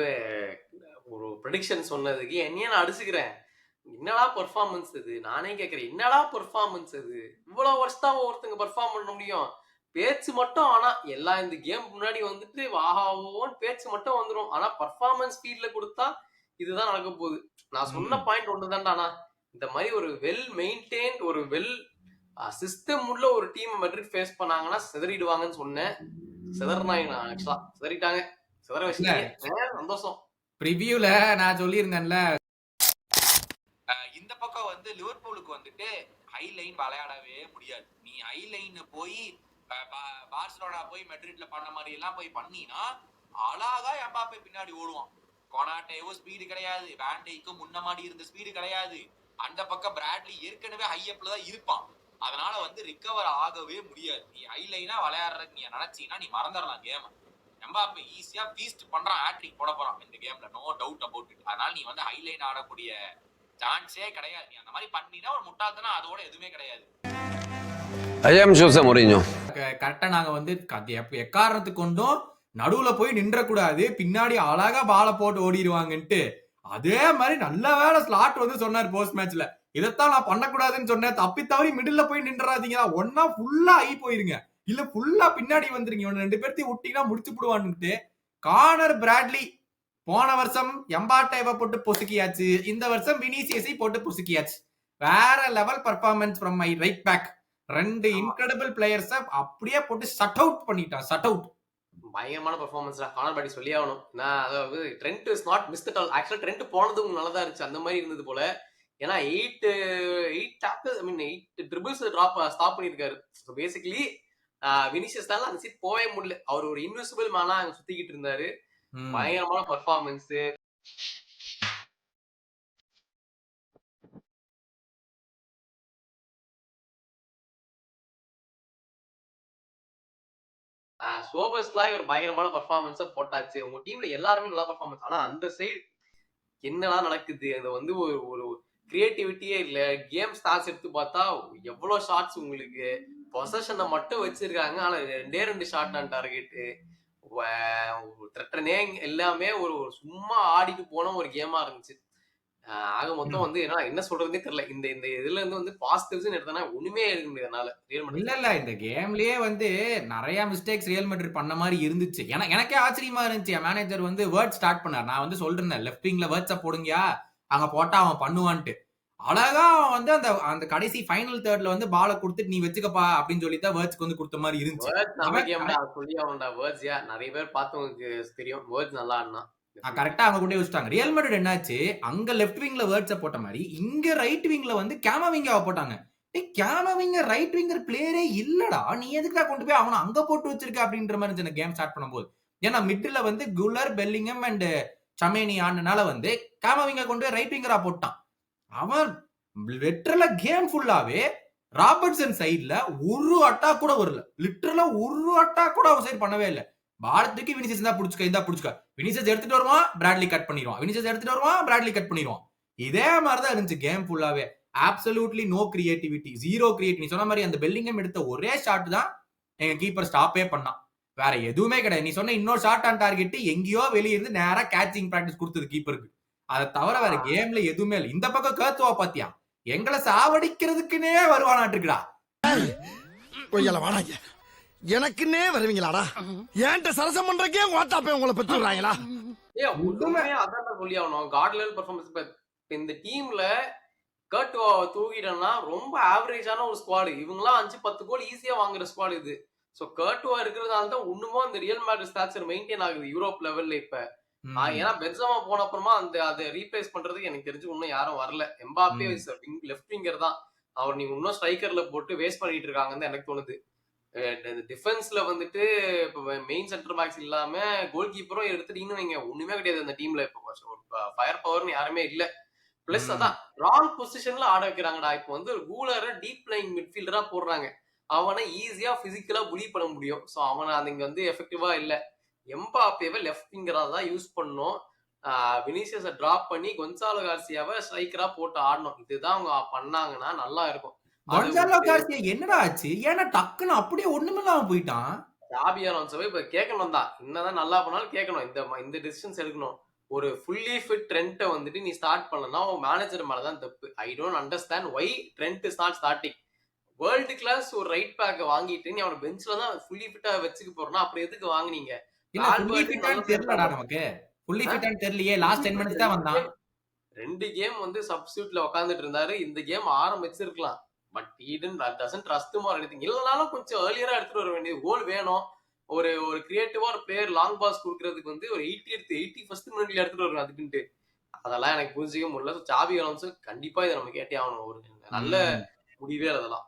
ஒரு ப்ரெடிக்ஷன் சொன்னதுக்கு என்னையே நான் அடிச்சுக்கிறேன். என்னடா பெர்ஃபார்மன்ஸ் இது? நானே கேட்கிறேன், என்னடா பெர்ஃபார்மன்ஸ் இது? இவ்வளவு வருஷம் ஒருத்தங்க பெர்ஃபார்ம் பண்ண முடியும்? பேச்சு மட்டும். ஆனா எல்லாம் இந்த கேம் முன்னாடி வந்துட்டு வாஹாவோன்னு பேச்சு மட்டும் வந்துடும். ஆனா பெர்ஃபார்மன்ஸ் ஃபீல்ட்ல கொடுத்தா இதுதான் நடக்க போகுது. நான் சொன்ன பாயிண்ட் ஒண்ணுதான்டானா, இந்த மாதிரி ஒரு வெல் மெயின்டைன்ட் ஒரு வெல் சிஸ்டம் உள்ள ஒரு டீம் மெட்ரிட் ஃபேஸ் பண்ணாங்கன்னா சிதறிடுவாங்கன்னு சொன்னேன். சிதறினாங்க. ஆக்சுவலா சிதறிட்டாங்க. சிதற வச்சுட்டாங்க. சந்தோஷம். ப்ரிவியூல நான் சொல்லியிருந்தேன்ல, இந்த பக்கம் வந்து லிவர்பூலுக்கு வந்துட்டு ஹை லைன் விளையாடவே முடியாது. நீ ஹை லைன் போய் பார்சலோனா போய் மெட்ரிட்ல பண்ண மாதிரி எல்லாம் போய் பண்ணினா அழகா எம்பாப்பே பின்னாடி ஓடுவான். கொனாட்டேவோ ஸ்பீடு கிடையாது, வேண்டைக்கு முன்ன மாதிரி இருந்த ஸ்பீடு கிடையாது. அந்த பக்கம் பிராட்லி ஏற்கனவே ஹையப்ல தான் இருப்பான். அதனால வந்து ரிகவர் ஆகவே முடியாது. நீ ஹை லைனா விளையாடுறதுக்கு நீ நினைச்சீங்கன்னா நீ மறந்துடலாம் கேம். எம்பாப்பே ஈஸியா ஃபீஸ்ட் பண்றான், ஹேட்ரிக் போட போறான் இந்த கேம்ல, நோ டவுட் அபவுட் இட். அதனால நீ வந்து ஹை லைன் ஆடக்கூடிய சான்ஸே கிடையாது. நீ அந்த மாதிரி பண்ணினா ஒரு முட்டாள்தனா அதோட எதுவுமே கிடையாது. I am Jose Mourinho. கரெக்டா நாங்க வந்து எக்காரணத்துக்கு கொண்டும் நடுவுல போய் நின்ற கூடாது, பின்னாடி அழகா பால போட்டு ஓடிடுவாங்கன்ட்டு. அதே மாதிரி நல்ல வேலை ஸ்லாட் வந்து சொன்னார் போஸ்ட் மேட்ச்ல, இதைத்தான் நான் பண்ணக்கூடாதுன்னு சொன்னேன், தப்பி தவறி மிடில்ல போய் நின்றாதீங்களா, ஒன்னா ஃபுல்லா ஆகி போயிருங்க, இல்ல ஃபுல்லா பின்னாடி வந்துருங்க, இவன் 2 பேர்த்தையும் விட்டீங்கன்னா முடிச்சு போடுவான்னுட்டு. கார்னர் பிராட்லி போன வருஷம் எம்பாட்டேவை போட்டு பொசுக்கியாச்சு, இந்த வருஷம் வினிசியஸை போட்டு பொசுக்கியாச்சு. வேற level performance from my right back. 2 incredible players அப்படியே போட்டு ஷட் அவுட் பண்ணிட்டான். Shut out. பயங்கரமான பெர்ஃபார்மன்ஸ் தான் கார்னர் பாடி சொல்லி ஆகணும். நான் அதாவது Trent is not miss the doll. ஆக்சுவலா ட்ரெண்ட் போனதும் நல்லதா இருந்துச்சு, அந்த மாதிரி இருந்தது போல. ஏன்னா 8 டாக்கிள்ஸ், ஐ மீன் 8 ட்ரிபிள்ஸ் ஸ்டாப் பண்ணியிருக்காரு. ஸோ பேசிக்கலி வினிசியஸ் தான் அந்த சீட் போவே முடியல. அவர் ஒரு இன்விசிபிள் மேனா அங்க சுத்திக்கிட்டு இருந்தாரு. பயங்கரமான பெர்ஃபார்மன்ஸ். சோபர்ஸ்லாம் ஒரு பயங்கரமான பெர்ஃபார்மன்ஸ போட்டாச்சு. உங்க டீம்ல எல்லாருமே நல்லா பெர்ஃபார்மன்ஸ். ஆனா அந்த சைடு என்னடா நடக்குது, அது வந்து ஒரு ஒரு கிரியேட்டிவிட்டியே இல்ல. கேம் ஸ்டார்ஸ் எடுத்து பார்த்தா எவ்வளவு ஷாட்ஸ் உங்களுக்கு பொசஷனை மட்டும் வச்சிருக்காங்க, ஆனா 2 ஷாட் ஆன் டார்கெட். த்ரெட்டனே எல்லாமே ஒரு சும்மா ஆடிட்டு போன ஒரு கேமா இருந்துச்சு. ஆக மொத்தம் வந்து என்ன சொல்றதுன்னே தெரியல. இந்த இந்த இதுல இருந்து வந்து பாசிட்டிவ்ஸ் எடுத்தனா ஒண்ணுமே எடுக்க முடியாதனால ரியல் மேட்ரிட் இல்ல இந்த கேம்லயே வந்து நிறைய மிஸ்டேக்ஸ் ரியல் மேட்ரிட் பண்ண மாதிரி இருந்துச்சு. எனக்கே ஆச்சரியமா இருந்துச்சு. மேனேஜர் வந்து வேர்ட் ஸ்டார்ட் பண்ணார். நான் வந்து சொல்றேன் லெஃப்ட் விங்ல வேர்ட்ஸ போடுங்கயா, அங்க போட்டா அவன் பண்ணுவான்ட்டு. அழகா வந்து அந்த அந்த கடைசி ஃபைனல் தேர்ட்ல வந்து பால கொடுத்துட்டு நீ வச்சுக்கப்பா அப்படின்னு சொல்லிதான் வேர்ட்ஸ்க்கு வந்து கொடுத்த மாதிரி இருந்துச்சு. நிறைய பேர் பார்த்தவங்களுக்கு தெரியும் வேர்ட்ஸ் நல்லா ஆடினா கரெக்டா அங்க கொண்டே வச்சுட்டாங்க. ரியல் மேட்ரிட் என்னாச்சு, அங்க லெஃப்ட் விங்ல வேர்ட்ஸ போட்ட மாதிரி இங்க ரைட் விங்ல வந்து கேமவிங்காவை போட்டாங்க. கேமவிங்க ரைட் விங்கர் பிளேயரே இல்லடா, நீ எதுக்குடா கொண்டு போய் அவனை அங்க போட்டு வச்சிருக்க அப்படின்ற மாதிரி இருந்துச்சு கேம் ஸ்டார்ட் பண்ணும்போது. ஏன்னா மிட்ல வந்து குல்லர், பெல்லிங்கம் அண்ட் சமேனி ஆனனால வந்து கேமவிங்க கொண்டு போய் ரைட் விங்கரா போட்டான். அவன் லிட்டரல கேம் ஃபுல்லாவே ராபர்ட்சன் சைட்ல ஒரு அட்டாக் கூட வரல. லிட்டரலா ஒரு அட்டாக் கூட அவன் சைடு பண்ணவே இல்லை. பாலத்துக்கு வினிசியஸ் தான் புடிச்சுக்க, வினிசியஸ் எடுத்துட்டு வருவான், பிராட்லி கட் பண்ணிடுவான், வினிசியஸ் எடுத்துட்டு வருவான், பிராட்லி கட் பண்ணிடுவான். இதே மாதிரிதான் இருந்துச்சு கேம் ஃபுல்லாவே. Absolutely no creativity, zero create. நீ சொன்ன மாதிரி அந்த பெல்லிங்கம் எடுத்த ஒரே ஷாட் தான் எங்க கீப்பர் ஸ்டாப்பே பண்ணான், வேற எதுவுமே கிடையாது. நீ சொன்ன இன்னொரு ஷாட் ஆன் டார்கெட் எங்கேயோ வெளியே இருந்து நேரா கேச்சிங் பிராக்டிஸ் கொடுத்தது கீப்பருக்கு. அதை தவிர வேற கேம்ல எதுவுமே இல்லை. இந்த பக்கம் கேத்துவா பாத்தியா, எங்களை சாவடிக்கிறதுக்குன்னே வருவானாட்டுக்குடா. எனக்குன்னே வருவீங்களாடா, ஏன்ட்ட சரசம் பண்றக்கே வாட்டாப்பே உங்களை பெற்று விடுறாங்களா? அதான் சொல்லி ஆகணும். God level performance. இந்த டீம்ல கர்ட்வா தூக்கிட்டோம்னா ரொம்ப ஆவரேஜான ஒரு ஸ்குவாடு. இவங்கலாம் 5-10 கோல் ஈஸியா வாங்குற ஸ்குவாடு இது. சோ கர்ட்வா இருக்கிறதால தான் இன்னுமோ அந்த ரியல் மேட்ரிட் ஸ்டாச்சர் மெயின்டைன் ஆகுது யூரோப் லெவல்ல. இப்ப ஏன்னா பென்சமா போன அப்புறமா அதை ரீப்ளேஸ் பண்றதுக்கு எனக்கு தெரிஞ்சு இன்னும் யாரும் வரல. எம்பாப்பே லெஃப்ட் விங்கர் தான் அவர். நீங்க இன்னும் ஸ்ட்ரைக்கர்ல போட்டு வேஸ்ட் பண்ணிட்டு இருக்காங்கன்னு எனக்கு தோணுது. டிஃபென்ஸ்ல வந்துட்டு இப்ப மெயின் சென்டர் பேக்ஸ் இல்லாம கோல் கீப்பரும் எடுத்துட்டீங்கன்னு வைங்க, ஒண்ணுமே கிடையாது அந்த டீம்ல. இப்போ ஃபயர் பவர்னு யாருமே இல்ல. பிளஸ் அதான் ராங் பொசிஷன்ல ஆட வைக்கிறாங்கடா. இப்போ வந்து ஒரு கூலரை டீப் லைன் மிட்ஃபீல்டரா போடுறாங்க, அவனை ஈஸியா பிசிக்கலா புலி பண்ண முடியும். சோ அவனை அது இங்க வந்து எஃபெக்டிவா இல்ல. எம்பாப்பேவை லெஃப்ட் விங்கரா தான் யூஸ் பண்ணணும். வினிசியஸை டிராப் பண்ணி கொன்சாலோ கார்சியாவை ஸ்ட்ரைக்கரா போட்டு ஆடணும். இதுதான் அவங்க பண்ணாங்கன்னா நல்லா இருக்கும். கொன்சாலோ கார்சியா என்னடா ஆச்சு, ஏன்னா டக்குன்னு அப்படியே ஒண்ணுமில்லாம போயிட்டான். ஜாபி அலோன்சோவை இப்ப கேட்கணும் தான், என்னதான் நல்லா பண்ணாலும் கேட்கணும். இந்த டிசிஷன்ஸ் எடுக்கணும். ஒரு ஃபுல்லி ஃபிட் ட்ரெண்ட்டை வந்துட்டு நீ ஸ்டார்ட் பண்ணனா உன் மேனேஜர் மேலதான் தப்பு. I don't understand why Trent is not starting. World class ஒரு ரைட் பேக்கை வாங்கிட்டு நீ அவனை பெஞ்ச்ல தான் ஃபுல்லி ஃபிட்டா வச்சுக்க போறனா, அப்புறம் எதுக்கு வாங்குனீங்க? தெரியலடா நமக்கு, ஃபுல்லி ஃபிட்டான்னு தெரியலையே. லாஸ்ட் 10 மினிட்ஸ் தான் வந்தான். 2 கேம் வந்து சப்ஸ்டியூட்ல உட்கார்ந்துட்டு இருந்தாரு. இந்த கேம் ஆரம்பிச்சிருக்கலாம். But he doesn't trust him or anything. இல்லனாலும் கொஞ்சம் ஏர்லியரா எடுத்துட்டு வர வேண்டியது. கோல் வேணும். ஒரு கிரியேட்டிவா ஒரு பிளேயர் லாங் பாஸ் குடுக்குறதுக்கு வந்து ஒரு 81st மினிட்ல எடுத்துட்டு வரணும் அதுக்குன்ட்டு. அதெல்லாம் எனக்கு புரிஞ்சிக்க முடியல. சாபி அலோன்சோ கண்டிப்பா இதை நம்ம கேட்டே ஆகணும். ஒரு நல்ல முடிவே அதெல்லாம்.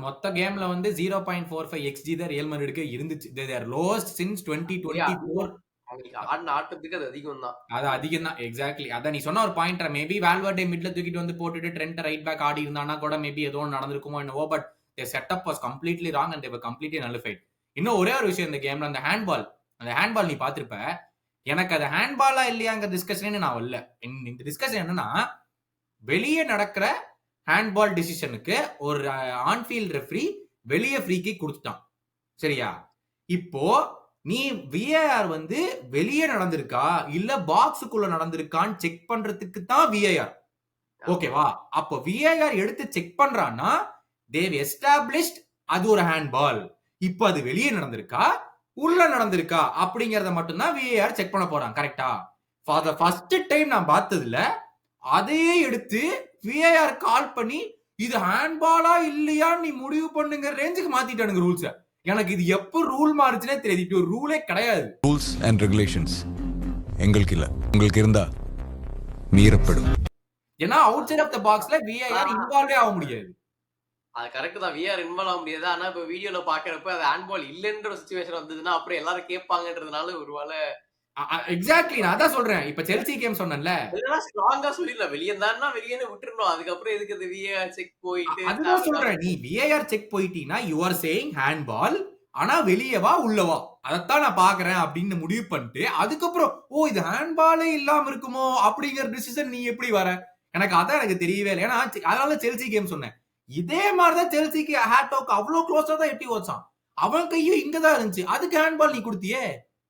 மொத்த கேம்ல வந்து 0.45 XG தான் ரியல் மேட்ரிட்க்கு இருந்துச்சு. they are lowest since 2024. அவங்களுக்கு ஆடின ஆட்டத்துக்கு அது அதிகம் தான். அது அதிகம் தான். எக்ஸாக்ட்லி. அதான் நீ சொன்ன ஒரு பாயிண்டர் மேபி வால்வர்டே மிட்ல தூக்கிட்டு வந்து போட்டுட்டு ட்ரெண்ட் ரைட் பேக் ஆடி இருந்தானா கூட மேபி ஏதோ ஒன்று நடந்திருக்குமோ என்னவோ. But setup was completely wrong and they were completely nullified. இன்னும் ஒரே ஒரு விஷயம் இந்த கேம்ல அந்த ஹேண்ட்பால் நீ பாத்திருப்ப. எனக்கு அது ஹேண்ட்பாலா இல்லையாங்கிற டிஸ்கஷனே நான் வரல. இந்த டிஸ்கஷன் என்னன்னா, வெளியே நடக்கிற ஹேண்ட்பால் டிசிஷனுக்கு ஒரு ஆன்ஃபீல்ட் ரெஃப்ரி வெளியே ஃப்ரீ கிக் கொடுத்துட்டான். சரியா? இப்போ நீ விஏஆர் வந்து வெளியே நடந்திருக்கா இல்ல பாக்ஸுக்குள்ள நடந்திருக்கான்னு செக் பண்றதுக்கு தான் விஏஆர். ஓகேவா? அப்போ விஏஆர் எடுத்து செக் பண்றான்னா தேவ் எஸ்டாப்ளிஷ்ட் அது ஒரு ஹேண்ட்பால். இப்போ அது வெளியே நடந்திருக்கா உள்ள நடந்திருக்கா அப்படிங்கறத மட்டும்தான் விஏஆர் செக் பண்ண போறாங்க. கரெக்டா? ஃபார் த ஃபர்ஸ்ட் டைம் நான் பார்த்ததுல அதையே எடுத்து விஏஆர் கால் பண்ணி இது ஹேண்ட்பாலா இல்லையா நீ முடிவு பண்ணுங்க ரேஞ்சுக்கு மாத்திட்டானுங்க ரூல்ஸ். எனக்கு இது எப்ப ரூல் மாறுச்சுனே தெரியாது. இப்படி ஒரு ரூலே கிடையாது. ரூல்ஸ் அண்ட் ரெகுலேஷன்ஸ் எங்களுக்கு இல்ல, உங்களுக்கு இருந்தா மீறப்படும். ஏன்னா அவுட் சைட் ஆஃப் த பாக்ஸ்ல விஏஆர் இன்வால்வே ஆக முடியாது. அது கரெக்ட் தான். விஆர் இன்வால்வ் ஆக முடியாது. ஆனா இப்ப வீடியோல பாக்குறப்ப அது ஹேண்ட்பால் இல்லன்ற ஒரு சிச்சுவேஷன் வந்ததுன்னா அப்புறம் எல்லாரும் கேட்பாங்கன்றதுனால ஒருவேளை எக்ஸாக்ட்லி நான் அதான் சொல்றேன். இப்ப செல்சி கேம் சொன்னேன்ல, இதெல்லாம் ஸ்ட்ராங்கா சொல்லிடலாம். வெளியே தான்னா வெளியே விட்டுறணும். அதுக்கப்புறம் எதுக்கு அது விஏஆர் செக் போயிட்டு அதுதான் சொல்றேன். நீ விஏஆர் செக் போயிட்டீனா யூ ஆர் சேயிங் ஹேண்ட்பால், ஆனா வெளியவா உள்ளவா அதத்தான் நான் பாக்குறேன் அப்படின்னு முடிவு பண்ணிட்டு அதுக்கப்புறம் ஓ இது ஹேண்ட்பாலே இல்லாம இருக்குமோ அப்படிங்கிற டிசிஷன் நீ எப்படி வர? எனக்கு அதான் எனக்கு தெரியவே இல்லை. ஏன்னா அதனால செல்சி கேம் சொன்னேன். இதே மாதிரிதான் செல்சிக்கு ஹேட்டோக்கு அவ்வளவு க்ளோஸா தான் எட்டி வச்சான். அவன் கையும் இங்கதான் இருந்துச்சு. அதுக்கு ஹேண்ட்பால் நீ கொடுத்தியே.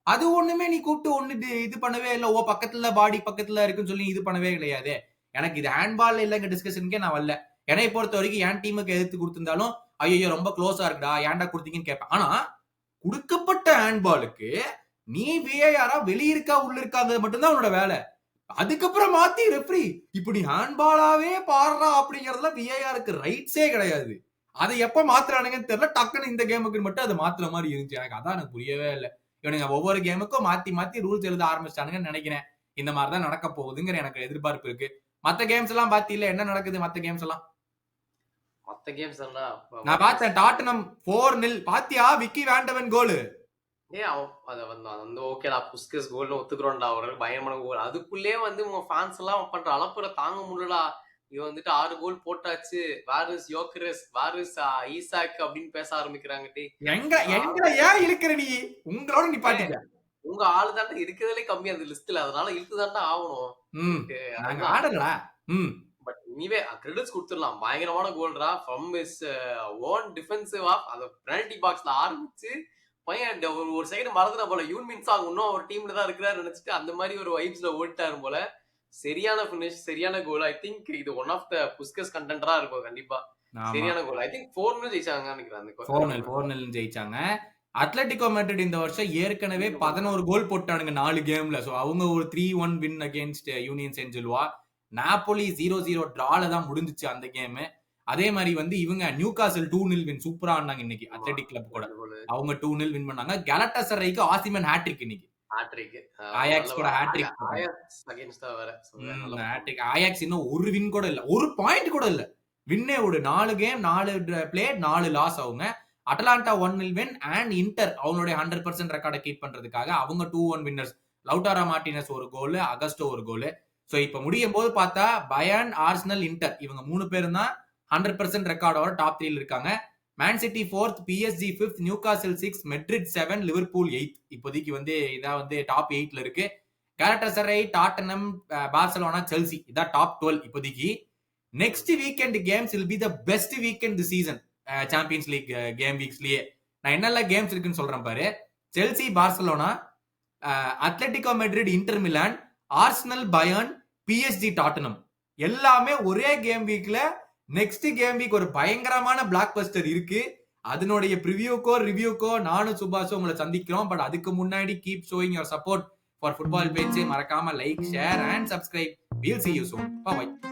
அது ஒண்ணுமே நீ கூப்பிட்டு ஒண்ணு இது பண்ணவே இல்லை. ஓ பக்கத்துல பாடி பக்கத்துல இருக்குன்னு சொல்லி இது பண்ணவே கிடையாது. எனக்கு இது ஹேண்ட்பால் இல்லைங்க டிஸ்கஷனுக்கே நான் வரல. என்னை பொறுத்த வரைக்கும் என் டீமுக்கு எதிர்த்து கொடுத்திருந்தாலும் ஐயோ ரொம்ப க்ளோஸா இருக்குடா ஏன்டா கொடுத்தீங்கன்னு கேட்பேன். ஆனா கொடுக்கப்பட்ட ஹேண்ட்பாலுக்கு நீ விஏஆரா வெளியிருக்கா உள்ள இருக்காங்க மட்டும்தான் உன்னோட வேலை. அதுக்கப்புறம் மாத்தி ரெஃப்ரி இப்படி ஹேண்ட்பாலாவே பாடுறா அப்படிங்கறதுல விஏஆருக்கு ரைட்ஸே கிடையாது. அதை எப்ப மாத்துறானுங்கன்னு தெரியல. டக்குன்னு இந்த கேமுக்கு மட்டும் அதை மாத்துற மாதிரி இருந்துச்சு. எனக்கு அதான் எனக்கு புரியவே இல்லை. இவனுங்க ஒவ்வொரு கேமுக்கும் மாத்தி ரூல்ஸ் எழுத ஆரம்பிச்சிட்டானுங்கன்னு நினைக்கிறேன். இந்த மாதிரிதான் நடக்க போகுதுங்கிற எனக்கு எதிர்பார்ப்பு இருக்கு. மத்த கேம்ஸ் எல்லாம் பாத்தீங்களா என்ன நடக்குது? மத்த கேம்ஸ் எல்லாம் நான் பார்த்தேன். டாட்டனம் 4-0 பாத்தியா? விக்கி வேண்டவன் கோல். ஓகேடா புஸ்கஸ் கோல்னு ஒத்துக்கிறோம்டா. ஒரு பயங்கரமான கோல். அதுக்குள்ளே வந்து உங்க ஃபேன்ஸ் எல்லாம் பண்ற அளப்புற தாங்க முடியலடா. இவன் வந்துட்டு 6 கோல் போட்டாச்சு, வாரிஸ் யோக்கரஸ், வாரிஸ் ஈசாக் அப்படின்னு பேச ஆரம்பிக்கிறாங்க. எங்க ஏன் இழுக்கிற நீ? உங்களோட நீ பாத்தீங்க உங்க ஆளு தாண்டா இருக்கிறதுலே கம்மி அந்த லிஸ்ட்ல. அதனால இழுத்துதாண்டா ஆகணும். ஆடலா. பட் நீவே கிரெடிட்ஸ் கொடுத்துடலாம். பயங்கரமான கோல்ரா from his own defensive half அந்த பெனல்டி பாக்ஸ்ல ஆரம்பிச்சு பையன் ஒரு செகண்ட் மறந்துட்டா போல. யூன் மின்சாங் இன்னும் ஒரு டீம்ல தான் இருக்கிறாரு நினைச்சிட்டு அந்த மாதிரி ஒரு வைப்ஸ்ல ஓடிட்டாரு போல. சரியான பினிஷ், சரியான கோல். ஐ திங்க் இது ஒன் ஆஃப் த புஸ்கஸ் கண்டென்டரா இருக்கும் கண்டிப்பா. சரியான கோல். ஐ திங்க் 4-0 ஜெயிச்சாங்கன்னு நினைக்கிறேன். 4-0 ஜெயிச்சாங்க. அத்லெட்டிகோ மேட்ரிட் இந்த வருஷம் ஏற்கனவே 11 கோல் போட்டானுங்க 4 கேம்ல. சோ அவங்க ஒரு 3-1 win against Union Saint Gilloise. Napoli 0-0 டிரால தான் முடிஞ்சிச்சு அந்த கேம். அதே மாதிரி வந்து இவங்க நியூகாசல் 2-0 வின் சூப்பரா ஆனாங்க இன்னைக்கு. அத்லெட்டிக் கிளப் கூட அவங்க 2-0 வின் பண்ணாங்க. கலட்டாசரைக்கு ஆசிமன் ஹேட்ரிக் இன்னைக்கு. ஆயாக்ஸ் கூட ஹேட்ரிக். ஆயாக்ஸ் இன்னும் ஒரு வின் கூட இல்ல, ஒரு பாயிண்ட் கூட இல்ல. வின்னே ஒரு 4 கேம் 4 பிளே 4 லாஸ். அவங்க அட்டலாண்டா 1-0 வின் அண்ட் இன்டர் அவங்களுடைய 100% ரெக்கார்டை கீப் பண்றதுக்காக அவங்க 2-1 வின்னர்ஸ். லவுட்டாரா மார்டினஸ் ஒரு கோல், அகஸ்டோ ஒரு கோல். சோ இப்ப முடியும் போது பார்த்தா பயர்ன், ஆர்சனல், இன்டர் இவங்க 3 பேரும் தான் 100% ரெக்கார்டோட டாப் 3 இருக்காங்க. Man City 4th, PSG 5th, Newcastle 6, Madrid 7, Liverpool 8. இப்போதைக்கு வந்து இதான் வந்து டாப் 8ல இருக்கு. கலட்டாசரை, டாட்டனம், பார்சலோனா, செல்சி இதான் டாப் 12 இப்போதைக்கு. Next weekend games will be the best weekend this season. Champions League game வீக்ஸ்லயே நான் என்னெல்லாம் கேம்ஸ் இருக்குன்னு சொல்றேன் பாரு. Chelsea, Barcelona, Atletico Madrid, Inter Milan, Arsenal, Bayern, PSG, Tottenham எல்லாமே ஒரே கேம் வீக்ல. நெக்ஸ்ட் கேம் வீக் ஒரு பயங்கரமான பிளாக் பஸ்டர் இருக்கு. அதனுடைய ப்ரிவியூக்கோ ரிவ்யூக்கோ நானும் சுபாஷும் உங்களை சந்திக்கிறோம். பட் அதுக்கு முன்னாடி keep showing your support for football page. மறக்காம like, share and subscribe. we'll see you soon. Bye bye.